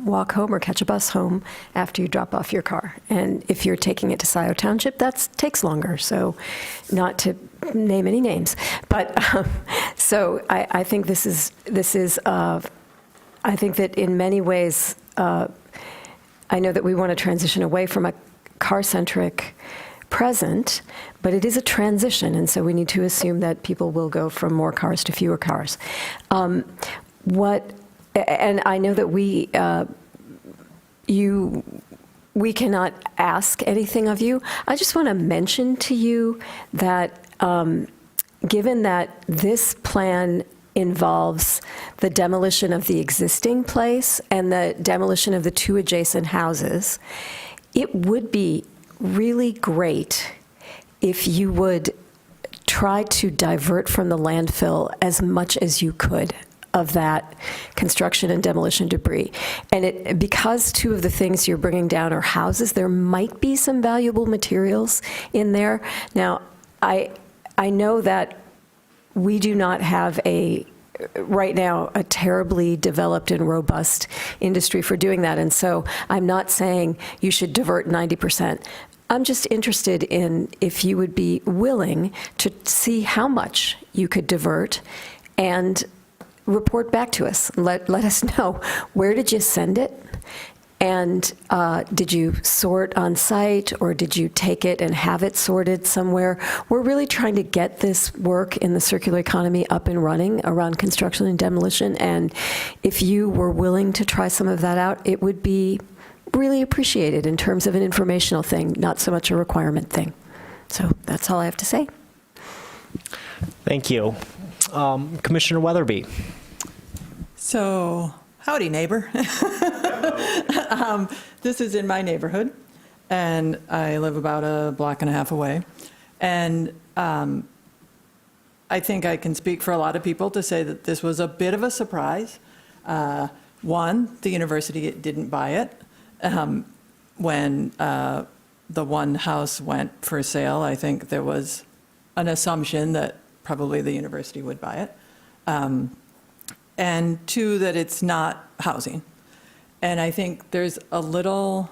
walk home or catch a bus home after you drop off your car. And if you're taking it to Scioto Township, that takes longer, so not to name any names. But so I think this is I think that in many ways, I know that we want to transition away from a car-centric present, but it is a transition, and so we need to assume that people will go from more cars to fewer cars. And I know that we cannot ask anything of you. I just want to mention to you that given that this plan involves the demolition of the existing place and the demolition of the 2 adjacent houses, it would be really great if you would try to divert from the landfill as much as you could. of that construction and demolition debris. And because two of the things you're bringing down are houses, there might be some valuable materials in there. Now, I know that we do not have right now, a terribly developed and robust industry for doing that. And so I'm not saying you should divert 90%. I'm just interested in if you would be willing to see how much you could divert and report back to us. Let us know, where did you send it? And did you sort on site, or did you take it and have it sorted somewhere? We're really trying to get this work in the circular economy up and running around construction and demolition. And if you were willing to try some of that out, it would be really appreciated in terms of an informational thing, not so much a requirement thing. So that's all I have to say. Thank you. Commissioner Weatherby. So, howdy, neighbor. This is in my neighborhood, and I live about a block and a half away. And I think I can speak for a lot of people to say that this was a bit of a surprise. One, the university didn't buy it. When the one house went for sale, I think there was an assumption that probably the university would buy it. And two, that it's not housing. And I think there's a little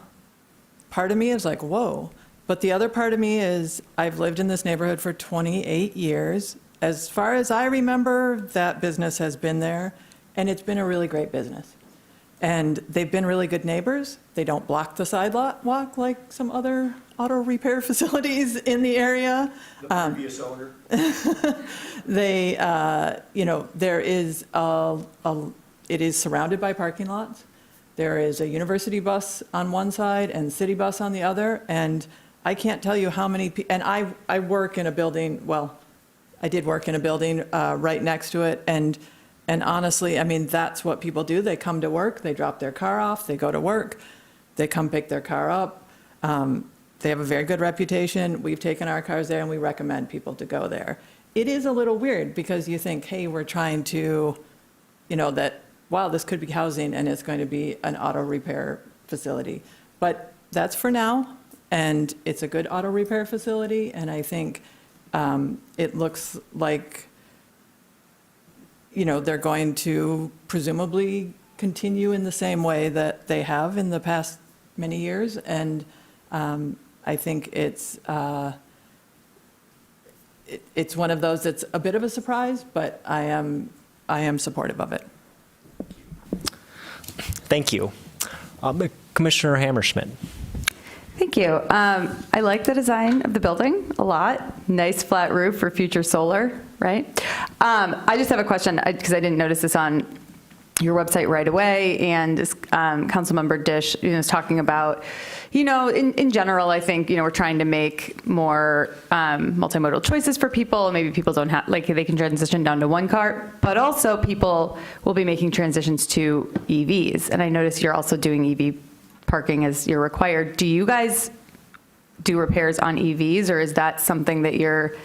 part of me is like, whoa. But the other part of me is, I've lived in this neighborhood for 28 years. As far as I remember, that business has been there, and it's been a really great business. And they've been really good neighbors. They don't block the sidewalk like some other auto repair facilities in the area. The previous owner. They, there is it is surrounded by parking lots. There is a university bus on one side and city bus on the other. And I can't tell you how many, and I work in a building, well, I did work in a building right next to it. And honestly, I mean, that's what people do. They come to work, they drop their car off, they go to work, they come pick their car up. They have a very good reputation. We've taken our cars there, and we recommend people to go there. It is a little weird because you think, hey, we're trying to, that, wow, this could be housing and it's going to be an auto repair facility. But that's for now, and it's a good auto repair facility, and I think it looks like, they're going to presumably continue in the same way that they have in the past many years. And I think it's one of those that's a bit of a surprise, but I am supportive of it. Thank you. Commissioner Hammerschmidt. Thank you. I like the design of the building a lot. Nice flat roof for future solar, right? I just have a question, because I didn't notice this on your website right away, and Councilmember Dish was talking about, in general, I think, we're trying to make more multimodal choices for people. Maybe people don't have, they can transition down to one car, but also people will be making transitions to EVs. And I notice you're also doing EV parking as you're required. Do you guys do repairs on EVs, or is that something that you're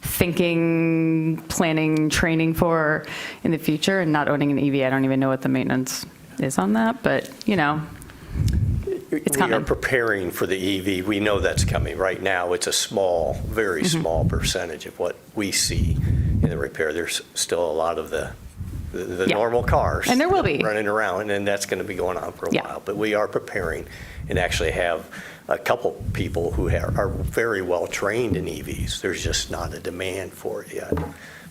thinking, planning, training for in the future? And not owning an EV, I don't even know what the maintenance is on that, but it's coming. We are preparing for the EV. We know that's coming. Right now, it's a small, very small percentage of what we see in the repair. There's still a lot of the normal cars. And there will be. Running around, and that's going to be going on for a while. But we are preparing and actually have a couple people who are very well trained in EVs. There's just not a demand for it yet.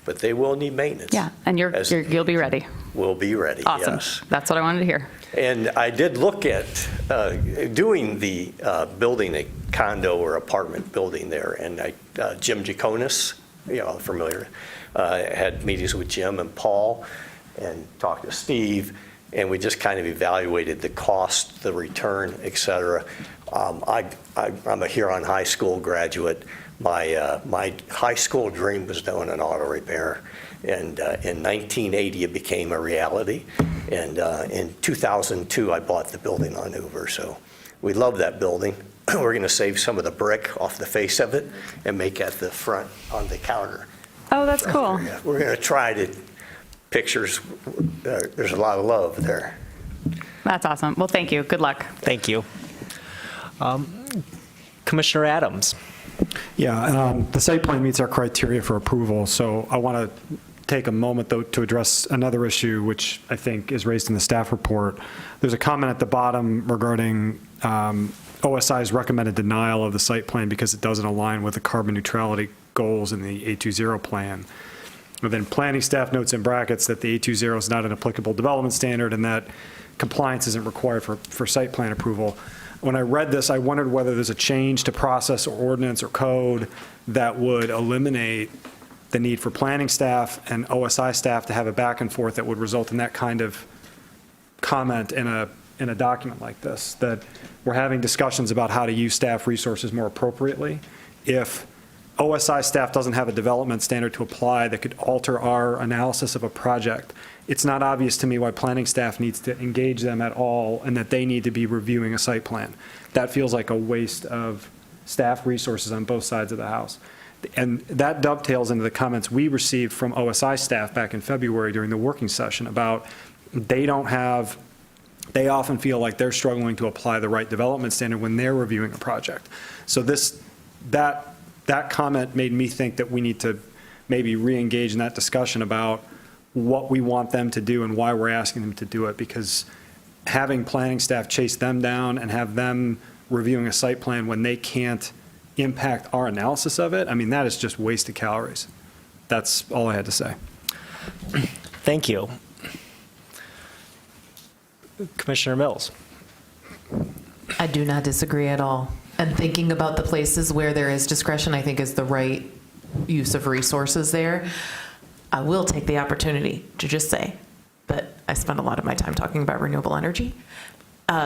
But they will need maintenance. Yeah, and you'll be ready. We'll be ready, awesome. Yes. That's what I wanted to hear. And I did look at doing the building a condo or apartment building there. And Jim Jaconis, familiar, had meetings with Jim and Paul and talked to Steve. And we just kind of evaluated the cost, the return, et cetera. I'm a Huron High School graduate. My high school dream was doing an auto repair. And in 1980, it became a reality. And in 2002, I bought the building on Hoover. So we love that building. We're going to save some of the brick off the face of it and make at the front on the counter. Oh, that's cool. We're going to try to pictures, there's a lot of love there. That's awesome. Well, thank you. Good luck. Thank you. Commissioner Adams. Yeah, the site plan meets our criteria for approval, so I want to take a moment, though, to address another issue which I think is raised in the staff report. There's a comment at the bottom regarding OSI's recommended denial of the site plan because it doesn't align with the carbon neutrality goals in the 820 plan. And then planning staff notes in brackets that the 820 is not an applicable development standard and that compliance isn't required for site plan approval. When I read this, I wondered whether there's a change to process or ordinance or code that would eliminate the need for planning staff and OSI staff to have a back and forth that would result in that kind of comment in a document like this, that we're having discussions about how to use staff resources more appropriately. If OSI staff doesn't have a development standard to apply that could alter our analysis of a project, it's not obvious to me why planning staff needs to engage them at all and that they need to be reviewing a site plan. That feels like a waste of staff resources on both sides of the house. And that dovetails into the comments we received from OSI staff back in February during the working session about they often feel like they're struggling to apply the right development standard when they're reviewing a project. So that comment made me think that we need to maybe re-engage in that discussion about what we want them to do and why we're asking them to do it, because having planning staff chase them down and have them reviewing a site plan when they can't impact our analysis of it, I mean, that is just wasted calories. That's all I had to say. Thank you. Commissioner Mills. I do not disagree at all. And thinking about the places where there is discretion, I think is the right use of resources there. I will take the opportunity to just say that I spend a lot of my time talking about renewable energy.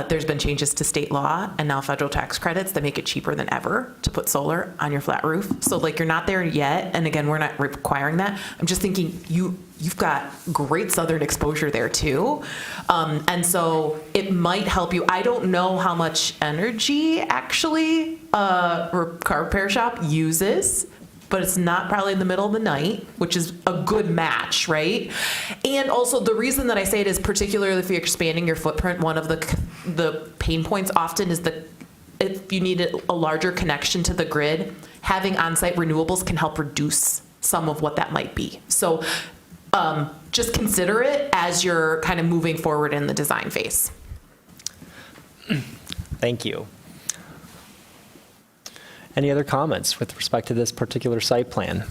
There's been changes to state law and now federal tax credits that make it cheaper than ever to put solar on your flat roof. So like you're not there yet. And again, we're not requiring that. I'm just thinking you've got great southern exposure there too. And so it might help you. I don't know how much energy actually a car repair shop uses, but it's not probably in the middle of the night, which is a good match, right? And also the reason that I say it is particularly if you're expanding your footprint, one of the pain points often is that if you need a larger connection to the grid, having on-site renewables can help reduce some of what that might be. So just consider it as you're kind of moving forward in the design phase. Thank you. Any other comments with respect to this particular site plan?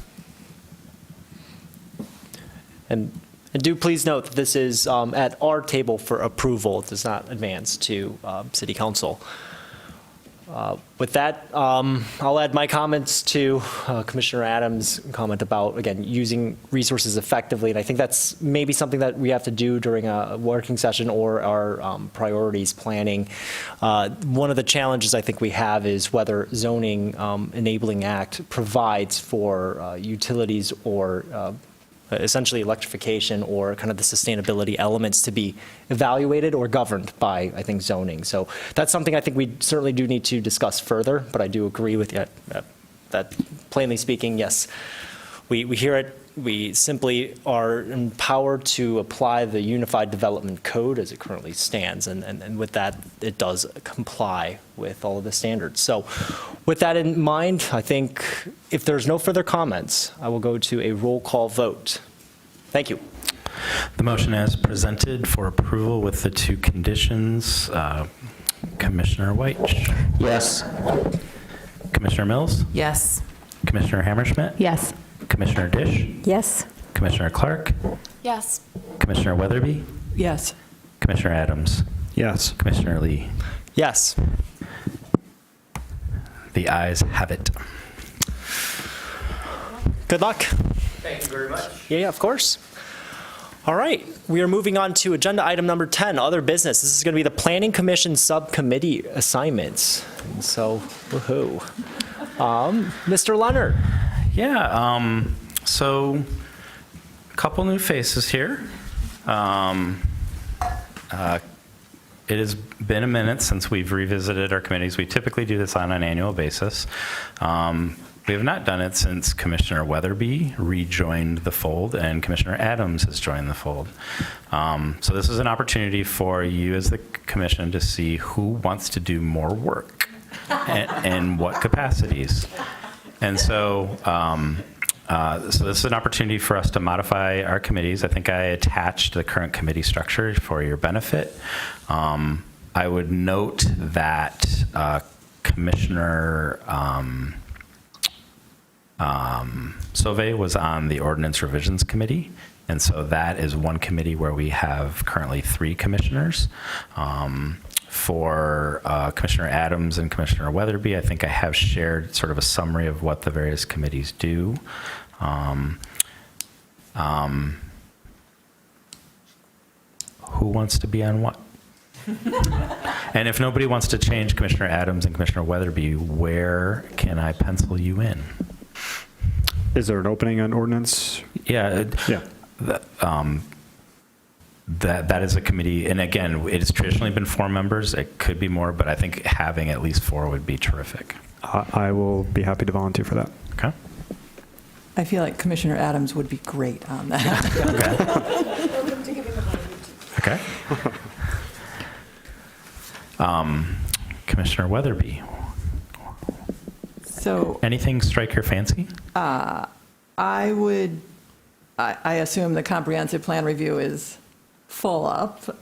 And do please note that this is at our table for approval. It does not advance to City Council. With that, I'll add my comments to Commissioner Adams' comment about, again, using resources effectively. And I think that's maybe something that we have to do during a working session or our priorities planning. One of the challenges I think we have is whether zoning enabling act provides for utilities or essentially electrification or kind of the sustainability elements to be evaluated or governed by, I think, zoning. So that's something I think we certainly do need to discuss further, but I do agree with you that plainly speaking, yes, we hear it. We simply are empowered to apply the Unified Development Code as it currently stands, and with that, it does comply with all of the standards. So with that in mind, I think if there's no further comments, I will go to a roll call vote. Thank you. The motion as presented for approval with the two conditions. Commissioner White? Yes. Commissioner Mills? Yes. Commissioner Hammerschmidt? Yes. Commissioner Dish? Yes. Commissioner Clark? Yes. Commissioner Weatherby? Yes. Commissioner Adams? Yes. Commissioner Lee? Yes. The ayes have it. Good luck. Thank you very much. Yeah, of course. All right, we are moving on to agenda item number 10, other business. This is going to be the Planning Commission subcommittee assignments. And so, woohoo. Mr. Leonard. Yeah, so a couple new faces here. It has been a minute since we've revisited our committees. We typically do this on an annual basis. We have not done it since Commissioner Weatherby rejoined the fold and Commissioner Adams has joined the fold. So this is an opportunity for you as the commission to see who wants to do more work and what capacities. And so, so this is an opportunity for us to modify our committees. I think I attached the current committee structure for your benefit. I would note that Commissioner Sauvé was on the Ordinance Revisions Committee, and so that is one committee where we have currently 3 commissioners. For Commissioner Adams and Commissioner Weatherby, I think I have shared sort of a summary of what the various committees do. Who wants to be on what? And if nobody wants to change Commissioner Adams and Commissioner Weatherby, where can I pencil you in? Is there an opening on ordinance? Yeah. Yeah. That is a committee, and again, it has traditionally been 4 members. It could be more, but I think having at least 4 would be terrific. I will be happy to volunteer for that. Okay. I feel like Commissioner Adams would be great on that. Okay. Commissioner Weatherby. So Anything strike your fancy? I assume the comprehensive plan review is full up.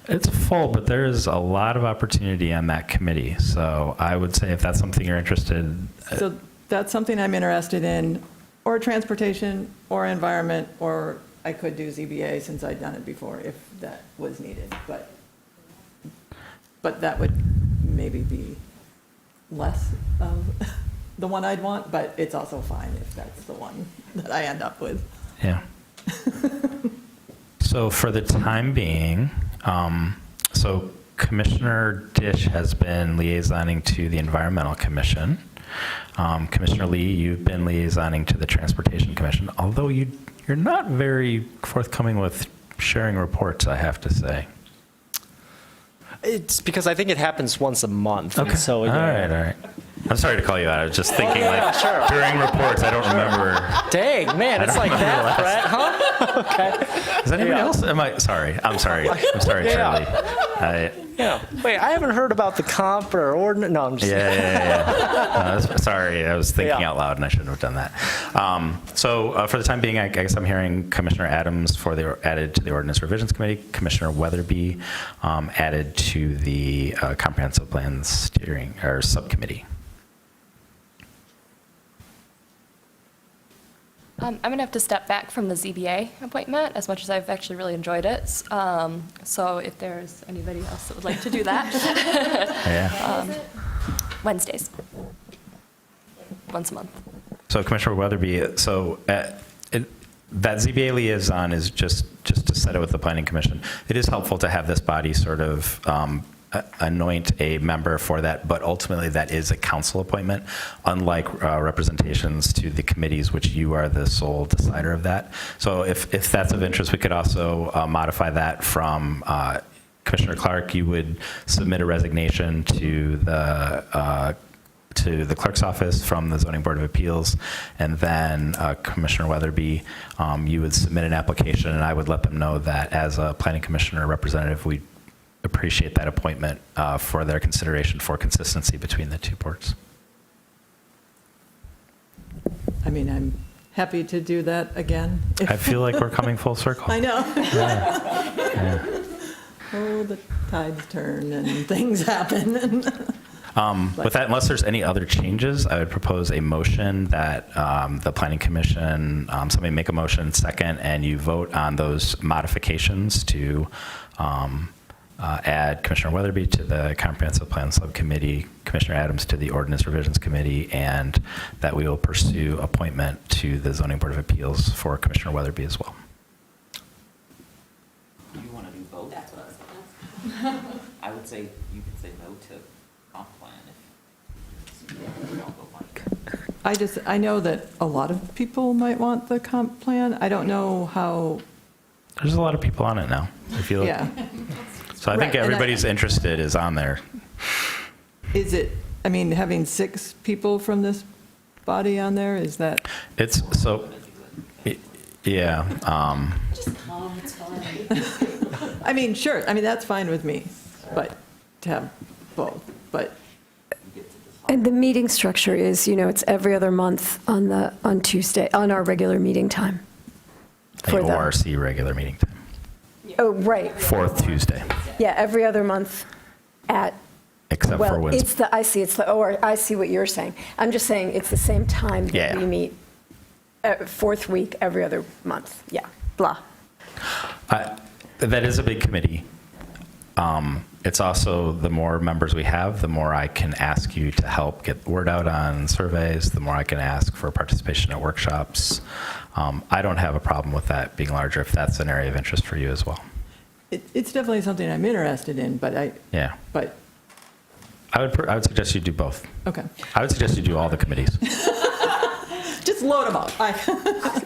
It's full, but there is a lot of opportunity on that committee. So I would say if that's something you're interested. So that's something I'm interested in, or transportation, or environment, or I could do ZBA since I'd done it before if that was needed. But that would maybe be less of the one I'd want, but it's also fine if that's the one that I end up with. Yeah. So for the time being, so Commissioner Dish has been liaisoning to the Environmental Commission. Commissioner Lee, you've been liaisoning to the Transportation Commission, although you're not very forthcoming with sharing reports, I have to say. It's because I think it happens once a month. Okay. So, all right. I'm sorry to call you out. I was just thinking, sure. during reports, I don't remember. Dang, man, it's like that, Brett, huh? Okay. Is anybody else? Sorry. I'm sorry, Charlie. Yeah. Wait, I haven't heard about the comp or ordinance. No, I'm just. Yeah. No, sorry, I was thinking out loud, and I shouldn't have done that. So for the time being, I guess I'm hearing Commissioner Adams added to the Ordinance Revisions Committee, Commissioner Weatherby added to the Comprehensive Plan Steering or Subcommittee. I'm going to have to step back from the ZBA appointment as much as I've actually really enjoyed it. So if there's anybody else that would like to do that. Wednesdays. Once a month. So Commissioner Weatherby, that ZBA liaison is just to set it with the Planning Commission. It is helpful to have this body sort of anoint a member for that, but ultimately that is a council appointment, unlike representations to the committees, which you are the sole decider of that. So if that's of interest, we could also modify that from Commissioner Clark. You would submit a resignation to the clerk's office from the Zoning Board of Appeals, and then Commissioner Weatherby, you would submit an application, and I would let them know that as a planning commissioner representative, we appreciate that appointment for their consideration for consistency between the 2 boards. I mean, I'm happy to do that again. I feel like we're coming full circle. I know. Yeah. Oh, the tides turn and things happen. With that, unless there's any other changes, I would propose a motion that the Planning Commission, somebody make a motion second, and you vote on those modifications to add Commissioner Weatherby to the Comprehensive Plan Subcommittee, Commissioner Adams to the Ordinance Revisions Committee, and that we will pursue appointment to the Zoning Board of Appeals for Commissioner Weatherby as well. Do you want to do both? That's what I was going to ask. I would say you could say no to comp plan if you don't go blank. I know that a lot of people might want the comp plan. I don't know how. There's a lot of people on it now. If you look. Yeah. So I think everybody's interested is on there. Is it, I mean, having 6 people from this body on there? Is that? It's, so, yeah. I mean, sure, I mean, that's fine with me, but to have both, but. And the meeting structure is, it's every other month on Tuesday, on our regular meeting time. The For the- ORC regular meeting time, Oh, right. fourth Tuesday, Yeah, every other month at, except for well, Wednesday. I see what you're saying. I'm just saying it's the same time that Yeah. we meet, fourth week, every other month. Yeah, blah. That is a big committee. It's also, the more members we have, the more I can ask you to help get the word out on surveys, the more I can ask for participation at workshops. I don't have a problem with that being larger if that's an area of interest for you as well. It's definitely something I'm interested in, but Yeah. but, I would suggest you do both. okay. I would suggest you do all the committees. Just load them up.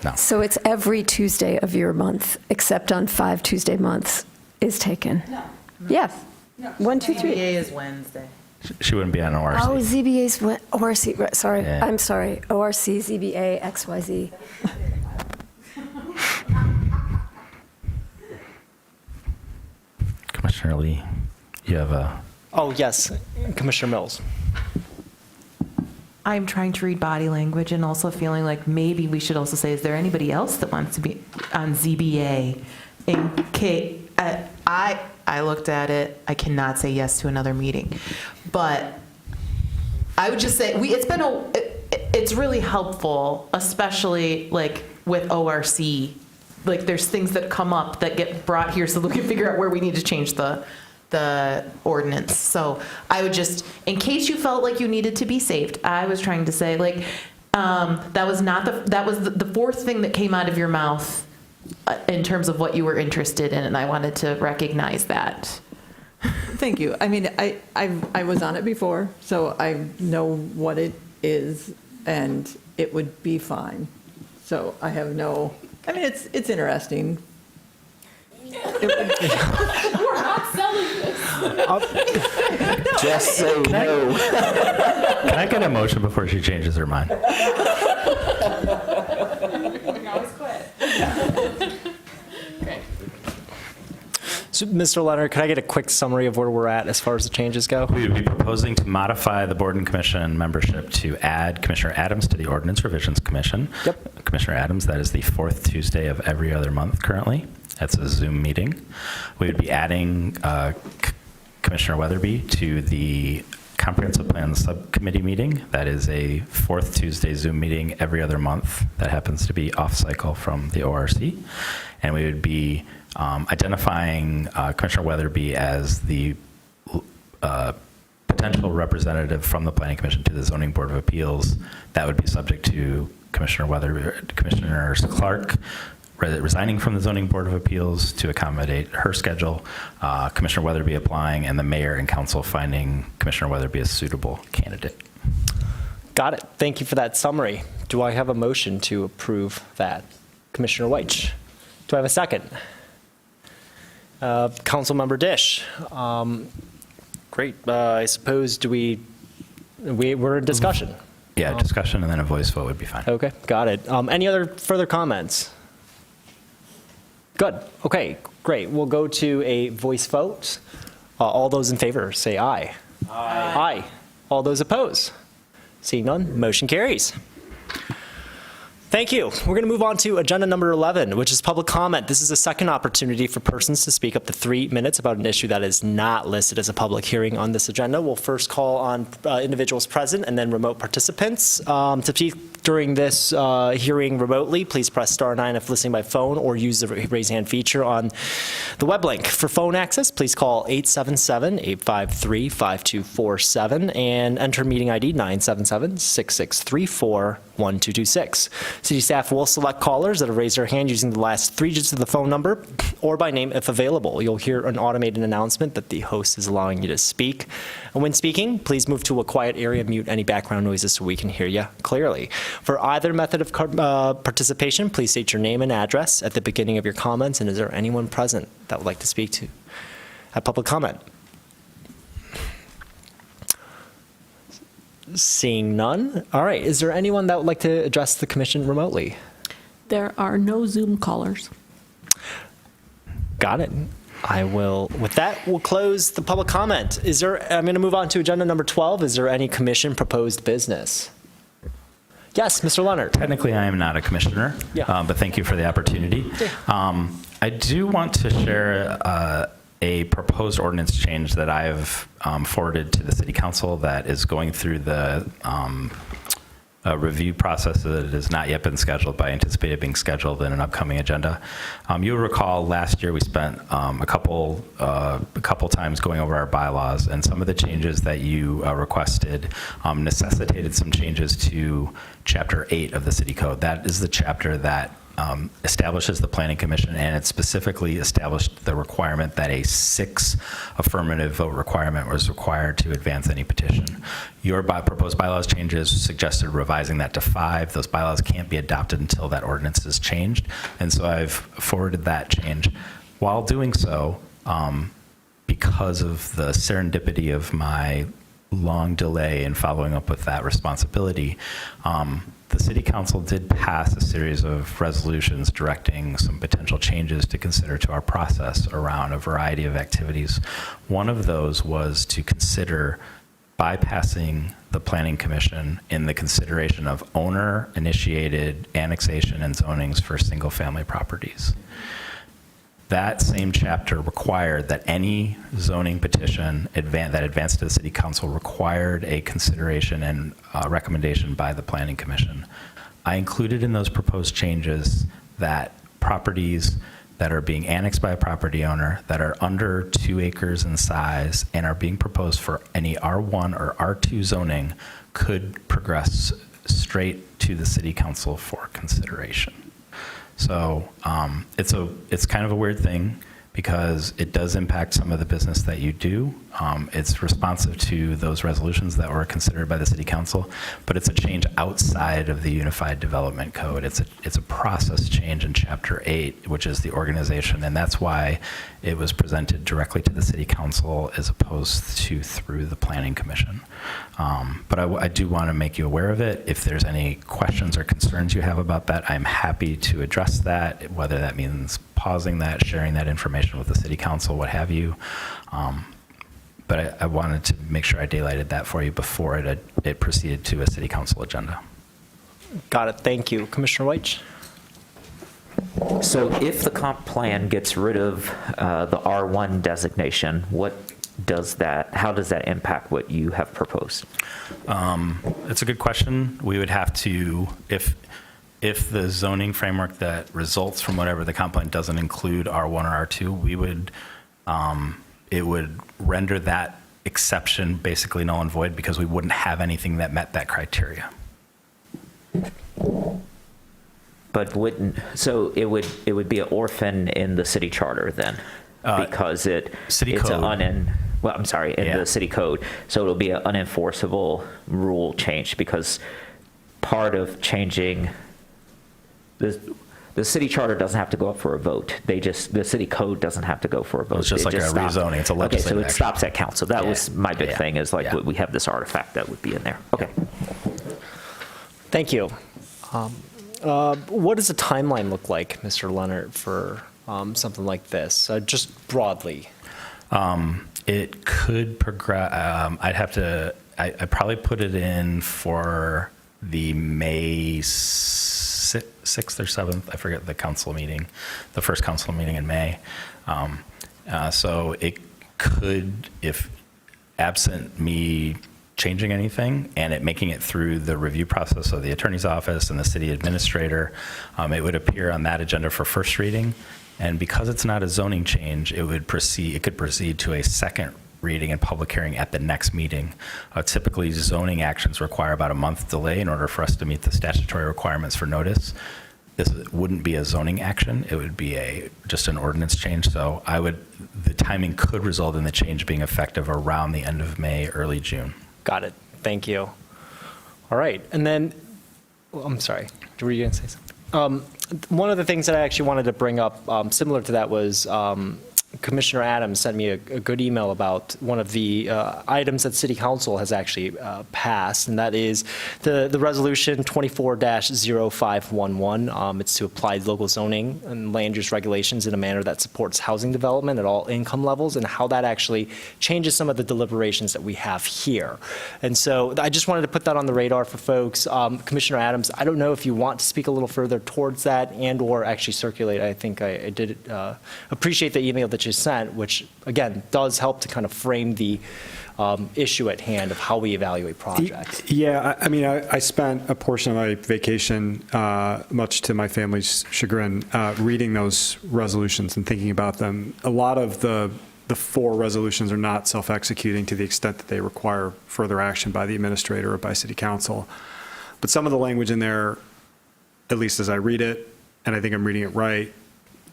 No. So it's every Tuesday of your month, except on 5 Tuesday months is taken? No. Yes. 1, 2, 3. ZBA is Wednesday. She wouldn't be on ORC. Oh, ZBA's, ORC, right, sorry, Yeah. I'm sorry, ORC, ZBA, XYZ. Commissioner Lee, you have a, Oh, yes, Commissioner Mills. I'm trying to read body language and also feeling like maybe we should also say, is there anybody else that wants to be on ZBA? In case, I looked at it, I cannot say yes to another meeting. But I would just say, it's really helpful, especially like with ORC. Like there's things that come up that get brought here so that we can figure out where we need to change the ordinance. So I would just, in case you felt like you needed to be saved, I was trying to say like, that was the fourth thing that came out of your mouth in terms of what you were interested in, and I wanted to recognize that. Thank you. I mean, I was on it before, so I know what it is, and it would be fine. So I have no, I mean, it's interesting. We're not selling this. Just say no. can I get a motion before she changes her mind? So, Mr. Leonard, can I get a quick summary of where we're at as far as the changes go? We would be proposing to modify the Board and Commission membership to add Commissioner Adams to the Ordinance Revisions Commission. Yep. Commissioner Adams, that is the fourth Tuesday of every other month currently. That's a Zoom meeting. We would be adding Commissioner Weatherby to the Comprehensive Plan Subcommittee meeting. That is a fourth Tuesday Zoom meeting every other month that happens to be off cycle from the ORC. And we would be identifying Commissioner Weatherby as the potential representative from the Planning Commission to the Zoning Board of Appeals. That would be subject to Commissioner Clark resigning from the Zoning Board of Appeals to accommodate her schedule, Commissioner Weatherby applying, and the mayor and council finding Commissioner Weatherby a suitable candidate. Got it. Thank you for that summary. Do I have a motion to approve that? Commissioner Weich. Do I have a second? Councilmember Dish. Great. I suppose we're in discussion. Yeah, discussion and then a voice vote would be fine. Okay, got it. Any other further comments? Good. Okay, great. We'll go to a voice vote. All those in favor, say aye. Aye. Aye. All those opposed? Seeing none, motion carries. Thank you. We're going to move on to agenda number 11, which is public comment. This is a second opportunity for persons to speak up to 3 minutes about an issue that is not listed as a public hearing on this agenda. We'll first call on individuals present and then remote participants. To speak during this hearing remotely, please press *9 if listening by phone or use the raise hand feature on the web link. For phone access, please call 877-853-5247 and enter meeting ID 977-6634-1226. City staff will select callers that have raised their hand using the last 3 digits of the phone number or by name if available. You'll hear an automated announcement that the host is allowing you to speak. And when speaking, please move to a quiet area, mute any background noises so we can hear you clearly. For either method of participation, please state your name and address at the beginning of your comments. And is there anyone present that would like to speak to at public comment? Seeing none. All right. Is there anyone that would like to address the commission remotely? There are no Zoom callers. Got it. I will, with that, we'll close the public comment. I'm going to move on to agenda number 12. Is there any commission proposed business? Yes, Mr. Leonard. Technically, I am not a commissioner, but thank you for the opportunity. I do want to share a proposed ordinance change that I've forwarded to the City Council that is going through the review process that has not yet been scheduled, but I anticipate it being scheduled in an upcoming agenda. You'll recall last year we spent a couple times going over our bylaws, and some of the changes that you requested necessitated some changes to Chapter 8 of the City Code. That is the chapter that establishes the Planning Commission, and it specifically established the requirement that a 6 affirmative vote requirement was required to advance any petition. Your proposed bylaws changes suggested revising that to 5. Those bylaws can't be adopted until that ordinance is changed, and so I've forwarded that change. While doing so, because of the serendipity of my long delay in following up with that responsibility, the City Council did pass a series of resolutions directing some potential changes to consider to our process around a variety of activities. One of those was to consider bypassing the Planning Commission in the consideration of owner-initiated annexation and zonings for single-family properties. That same chapter required that any zoning petition that advanced to the City Council required a consideration and recommendation by the Planning Commission. I included in those proposed changes that properties that are being annexed by a property owner that are under 2 acres in size and are being proposed for any R1 or R2 zoning could progress straight to the City Council for consideration. So it's kind of a weird thing because it does impact some of the business that you do. It's responsive to those resolutions that were considered by the City Council, but it's a change outside of the Unified Development Code. It's a process change in Chapter 8, which is the organization, and that's why it was presented directly to the City Council as opposed to through the Planning Commission. But I do want to make you aware of it. If there's any questions or concerns you have about that, I'm happy to address that, whether that means pausing that, sharing that information with the City Council, what have you. But I wanted to make sure I daylighted that for you before it proceeded to a City Council agenda. Got it. Thank you. Commissioner Weich? So if the comp plan gets rid of the R1 designation, how does that impact what you have proposed? It's a good question. We would have to, if the zoning framework that results from whatever the comp plan doesn't include R1 or R2, it would render that exception basically null and void because we wouldn't have anything that met that criteria. But so it would be an orphan in the city charter then, because City it's code. in the city code. So it'll be an unenforceable rule change because part of changing the city charter doesn't have to go up for a vote. The city code doesn't have to go for a vote. It's just like a rezoning. It's a legislative Okay, so it stops at council. That was my big thing is we have this artifact that would be in there. Okay. Thank you. What does the timeline look like, Mr. Leonard, for something like this, just broadly? It could progress. I probably put it in for the May 6th or 7th. I forget the council meeting, the first council meeting in May. So it could, if absent me changing anything and it making it through the review process of the attorney's office and the city administrator, it would appear on that agenda for first reading. And because it's not a zoning change, it could proceed to a second reading and public hearing at the next meeting. Typically, zoning actions require about a month delay in order for us to meet the statutory requirements for notice. This wouldn't be a zoning action. It would be just an ordinance change. So the timing could result in the change being effective around the end of May, early June. Got it. Thank you. All right. And then, I'm sorry. Were you going to say something? One of the things that I actually wanted to bring up, similar to that, was Commissioner Adams sent me a good email about one of the items that City Council has actually passed, and that is the resolution 24-0511. It's to apply local zoning and land use regulations in a manner that supports housing development at all income levels, and how that actually changes some of the deliberations that we have here. And so I just wanted to put that on the radar for folks. Commissioner Adams, I don't know if you want to speak a little further towards that and or actually circulate. I think I did appreciate the email that you sent, which again does help to kind of frame the issue at hand of how we evaluate projects. Yeah, I mean, I spent a portion of my vacation, much to my family's chagrin, reading those resolutions and thinking about them. A lot of the 4 resolutions are not self-executing to the extent that they require further action by the administrator or by City Council. But some of the language in there, at least as I read it, and I think I'm reading it right,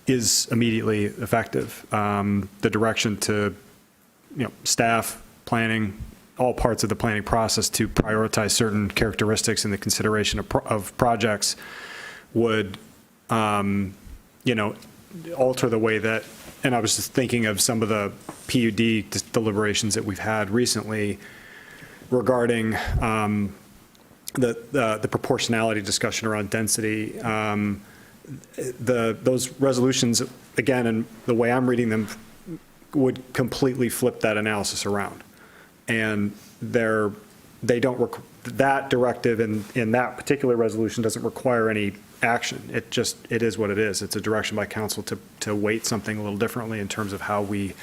is immediately effective. The direction to, staff, planning, all parts of the planning process to prioritize certain characteristics in the consideration of projects would, alter the way that, and I was just thinking of some of the PUD deliberations that we've had recently regarding the proportionality discussion around density. Those resolutions, again, and the way I'm reading them, would completely flip that analysis around. And that directive in that particular resolution doesn't require any action. It is what it is. It's a direction by council to weight something a little differently in terms of how we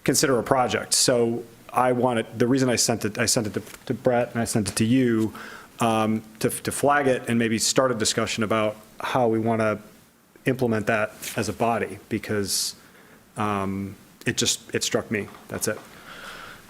consider a project. So the reason I sent it to Brett and I sent it to you, to flag it and maybe start a discussion about how we want to implement that as a body, because it struck me. That's it.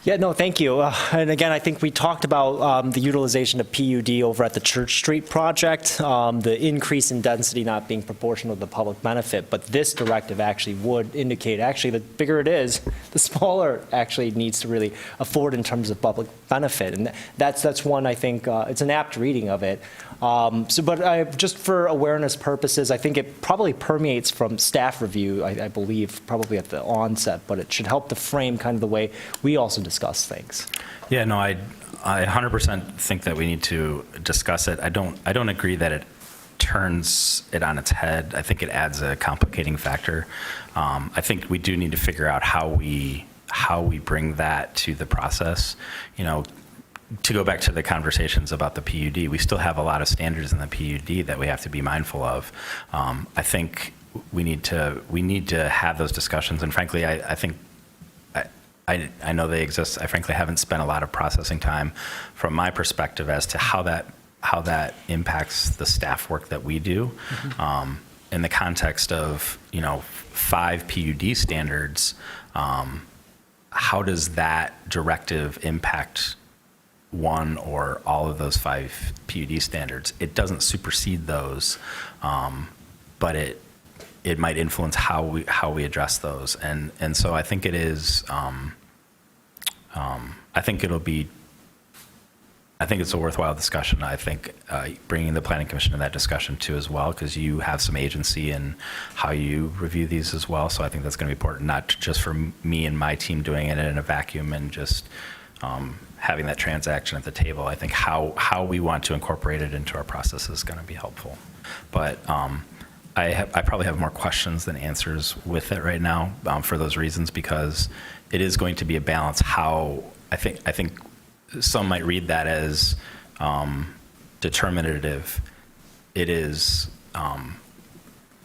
Yeah, no, thank you. And again, I think we talked about the utilization of PUD over at the Church Street project, the increase in density not being proportional to the public benefit. But this directive actually would indicate, the bigger it is, the smaller it actually needs to really afford in terms of public benefit. And that's one, I think, it's an apt reading of it. But just for awareness purposes, I think it probably permeates from staff review, I believe, probably at the onset, but it should help to frame kind of the way we also discuss things. Yeah, no, I 100% think that we need to discuss it. I don't agree that it turns it on its head. I think it adds a complicating factor. I think we do need to figure out how we bring that to the process. To go back to the conversations about the PUD, we still have a lot of standards in the PUD that we have to be mindful of. I think we need to have those discussions, and frankly, I think I know they exist. I frankly haven't spent a lot of processing time from my perspective as to how that impacts the staff work that we do. In the context of 5 PUD standards, how does that directive impact one or all of those 5 PUD standards? It doesn't supersede those, but it might influence how we address those, and so I think it is. I think it's a worthwhile discussion. I think bringing the Planning Commission to that discussion too as well, because you have some agency in how you review these as well. So I think that's going to be important, not just for me and my team doing it in a vacuum and just having that transaction at the table. I think how we want to incorporate it into our process is going to be helpful. But I probably have more questions than answers with it right now for those reasons, because it is going to be a balance. How I think some might read that as determinative. It is.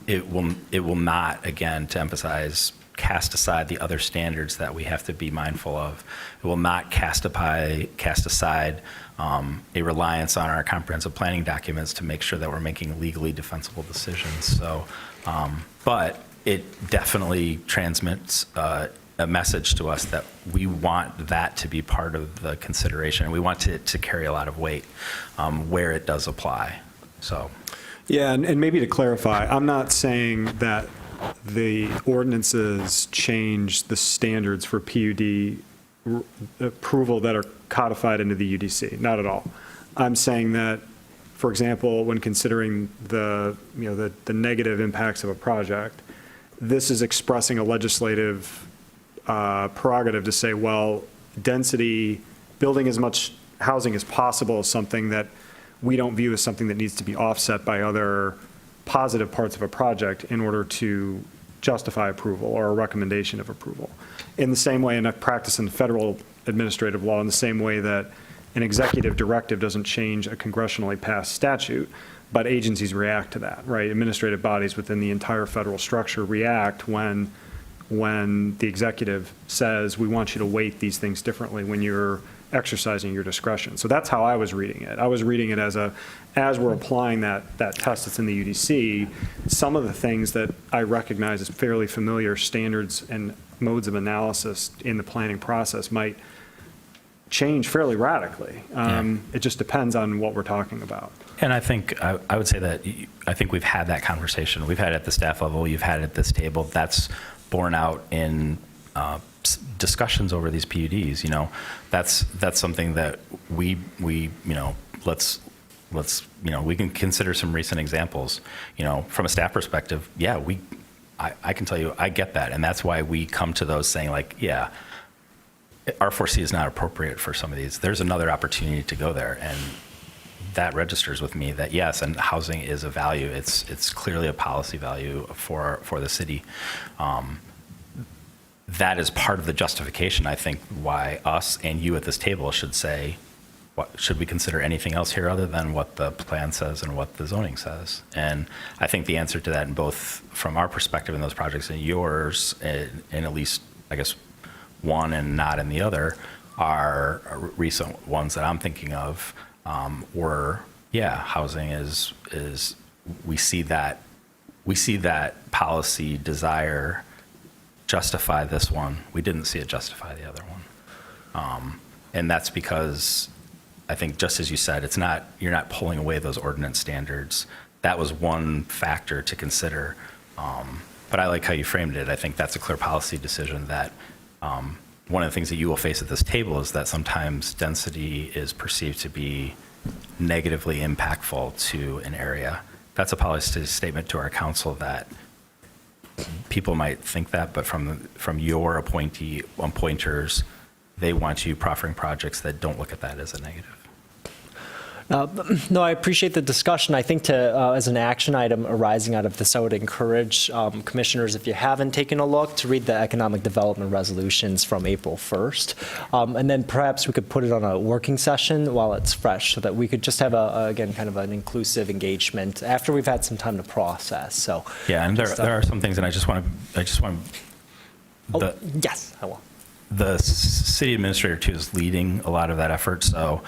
It will not, again, to emphasize, cast aside the other standards that we have to be mindful of. It will not cast aside a reliance on our comprehensive planning documents to make sure that we're making legally defensible decisions. So, but it definitely transmits a message to us that we want that to be part of the consideration. We want it to carry a lot of weight where it does apply. So, yeah, and maybe to clarify, I'm not saying that the ordinances change the standards for PUD approval that are codified into the UDC. Not at all. I'm saying that, for example, when considering the negative impacts of a project, this is expressing a legislative prerogative to say, well, density, building as much housing as possible is something that we don't view as something that needs to be offset by other positive parts of a project in order to justify approval or a recommendation of approval. In the same way, and I've practiced in federal administrative law, in the same way that an executive directive doesn't change a congressionally passed statute, but agencies react to that, right? Administrative bodies within the entire federal structure react when the executive says, we want you to weight these things differently when you're exercising your discretion. So that's how I was reading it. I was reading it as we're applying that test that's in the UDC, some of the things that I recognize as fairly familiar standards and modes of analysis in the planning process might change fairly radically. It just depends on what we're talking about. And I think, I would say that, I think we've had that conversation. We've had it at the staff level, you've had it at this table. That's borne out in discussions over these PUDs, that's something that we let's we can consider some recent examples, from a staff perspective. Yeah, I can tell you, I get that. And that's why we come to those saying like, yeah, R4C is not appropriate for some of these. There's another opportunity to go there. And that registers with me that yes, and housing is a value. It's clearly a policy value for the city. That is part of the justification, I think, why us and you at this table should say, should we consider anything else here other than what the plan says and what the zoning says? And I think the answer to that, in both from our perspective in those projects and yours, and at least, I guess, one and not in the other, are recent ones that I'm thinking of, were, yeah, housing is we see that policy desire justify this one. We didn't see it justify the other one. And that's because I think, just as you said, you're not pulling away those ordinance standards. That was one factor to consider. But I like how you framed it. I think that's a clear policy decision that one of the things that you will face at this table is that sometimes density is perceived to be negatively impactful to an area. That's a policy statement to our council that people might think that, but from your appointers, they want you proffering projects that don't look at that as a negative. No, I appreciate the discussion. I think as an action item arising out of this, I would encourage commissioners, if you haven't taken a look, to read the economic development resolutions from April 1st. And then perhaps we could put it on a working session while it's fresh so that we could just have, again, kind of an inclusive engagement after we've had some time to process. So yeah, and there are some things, and I just want yes, I will. The city administrator too is leading a lot of that effort, so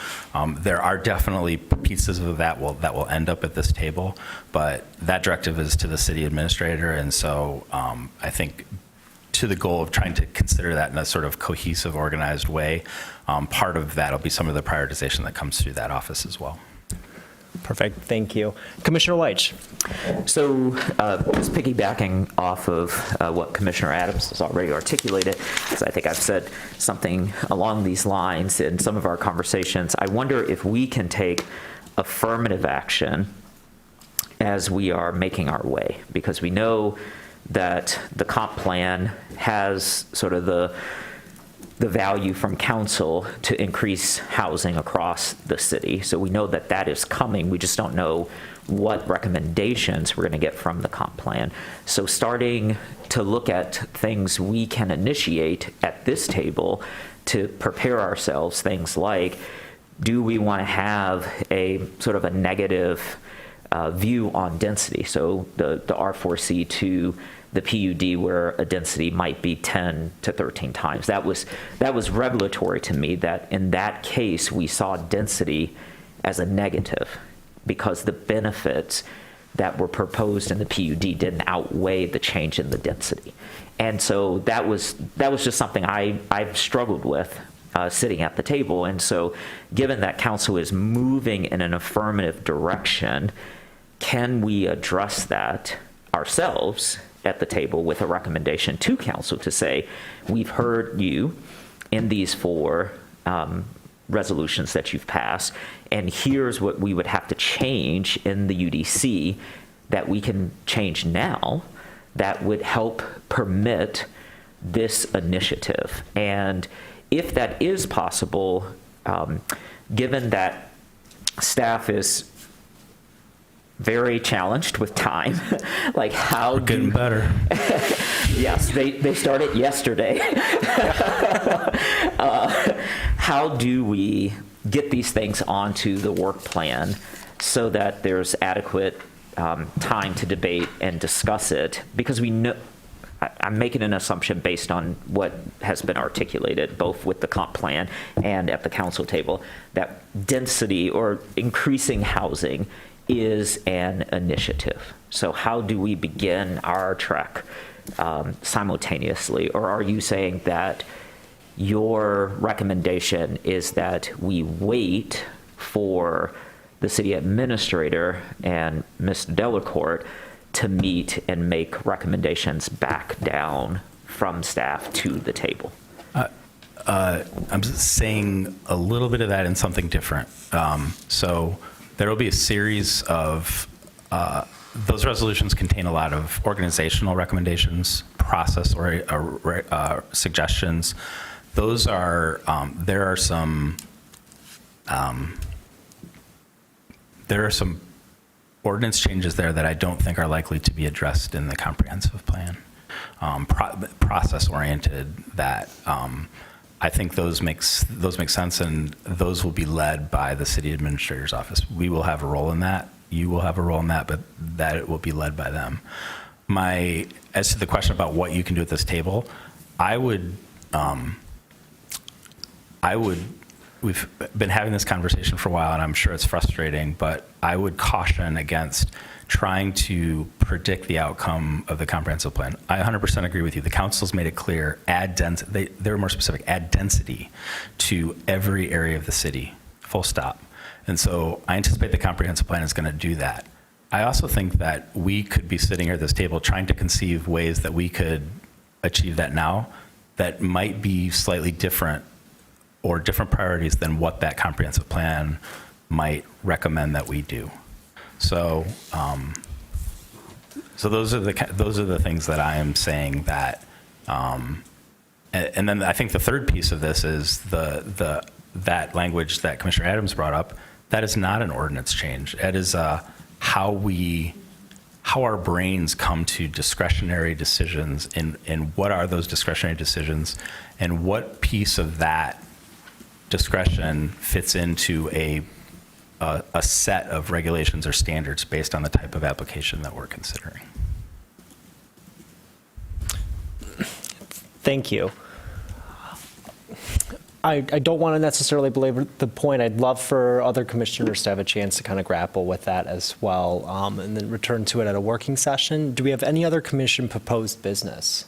there are definitely pieces of that will end up at this table, but that directive is to the city administrator, and so I think to the goal of trying to consider that in a sort of cohesive, organized way, part of that will be some of the prioritization that comes through that office as well. Perfect, thank you. Commissioner Weich. So just piggybacking off of what Commissioner Adams has already articulated, because I think I've said something along these lines in some of our conversations, I wonder if we can take affirmative action as we are making our way, because we know that the comp plan has sort of the value from council to increase housing across the city. So we know that that is coming. We just don't know what recommendations we're going to get from the comp plan. So starting to look at things we can initiate at this table to prepare ourselves, things like, do we want to have a sort of a negative view on density? So the R4C to the PUD where a density might be 10 to 13 times. That was revelatory to me, that in that case we saw density as a negative because the benefits that were proposed in the PUD didn't outweigh the change in the density. And so that was just something I've struggled with sitting at the table. And so given that council is moving in an affirmative direction, can we address that ourselves at the table with a recommendation to council to say, we've heard you in these 4 resolutions that you've passed, and here's what we would have to change in the UDC that we can change now that would help permit this initiative. And if that is possible, given that staff is very challenged with time, like how We're getting better. Yes, they started yesterday. How do we get these things onto the work plan so that there's adequate time to debate and discuss it? Because we know, I'm making an assumption based on what has been articulated, both with the comp plan and at the council table, that density or increasing housing is an initiative. So how do we begin our trek simultaneously? Or are you saying that your recommendation is that we wait for the city administrator and Ms. Delacourt to meet and make recommendations back down from staff to the table? I'm saying a little bit of that and something different. So there will be a series of, those resolutions contain a lot of organizational recommendations, process or suggestions. Those are, there are some ordinance changes there that I don't think are likely to be addressed in the comprehensive plan. Process-oriented that I think those make sense, and those will be led by the city administrator's office. We will have a role in that. You will have a role in that, but that it will be led by them. As to the question about what you can do at this table, we've been having this conversation for a while, and I'm sure it's frustrating, but I would caution against trying to predict the outcome of the comprehensive plan. I 100% agree with you. The council's made it clear, they were more specific, add density to every area of the city, full stop. And so I anticipate the comprehensive plan is going to do that. I also think that we could be sitting here at this table trying to conceive ways that we could achieve that now that might be slightly different or different priorities than what that comprehensive plan might recommend that we do. So, so those are the things that I am saying that, and then I think the third piece of this is that language that Commissioner Adams brought up. That is not an ordinance change. It is how our brains come to discretionary decisions, and what are those discretionary decisions, and what piece of that discretion fits into a set of regulations or standards based on the type of application that we're considering. Thank you. I don't want to necessarily belabor the point. I'd love for other commissioners to have a chance to kind of grapple with that as well, and then return to it at a working session. Do we have any other commission proposed business?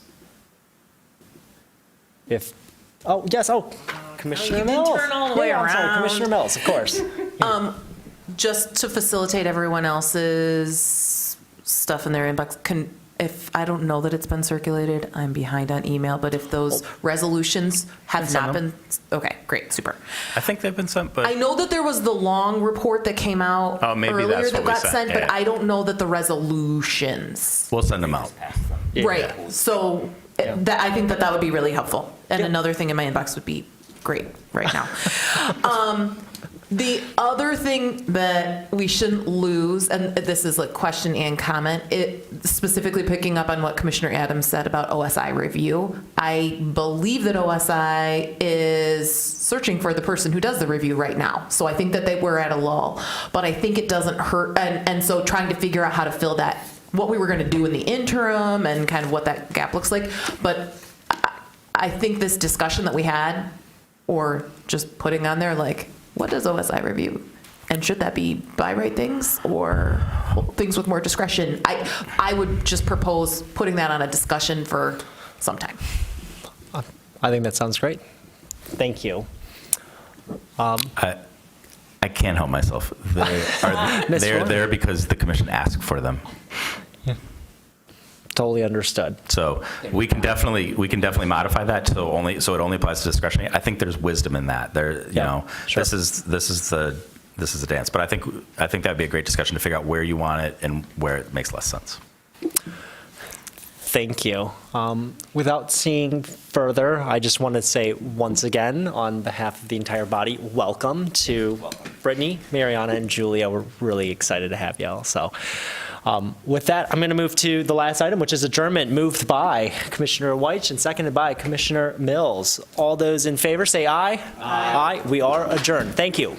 Commissioner Mills. You can turn all the way I'm sorry, around. Commissioner Mills, of course. Just to facilitate everyone else's stuff in their inbox, if I don't know that it's been circulated, I'm behind on email, but if those resolutions have not been, okay, great, super. I think they've been sent, but I know that there was the long report that came out maybe earlier that's that what we got sent, sent, but yeah. I don't know that the resolutions. we'll send them out. Right, so I think that would be really helpful. And another thing in my inbox would be great right now. The other thing that we shouldn't lose, and this is like question and comment, specifically picking up on what Commissioner Adams said about OSI review. I believe that OSI is searching for the person who does the review right now. So I think that they were at a lull, but I think it doesn't hurt. And so trying to figure out how to fill that, what we were going to do in the interim and kind of what that gap looks like. But I think this discussion that we had, or just putting on there, like, what does OSI review? And should that be by right things or things with more discretion? I would just propose putting that on a discussion for some time. I think that sounds great. Thank you. I can't help myself. They're there because the commission asked for them. Totally understood. So we can definitely modify that so it only applies to discretionary. I think there's wisdom in that. Sure. This is the dance. But I think that'd be a great discussion to figure out where you want it and where it makes less sense. thank you. Without seeing further, I just want to say once again, on behalf of the entire body, welcome to Brittany, Mariana, and Julia. We're really excited to have you all. So with that, I'm going to move to the last item, which is adjournment, moved by Commissioner Weich and seconded by Commissioner Mills. All those in favor say aye. Aye. We are adjourned. Thank you.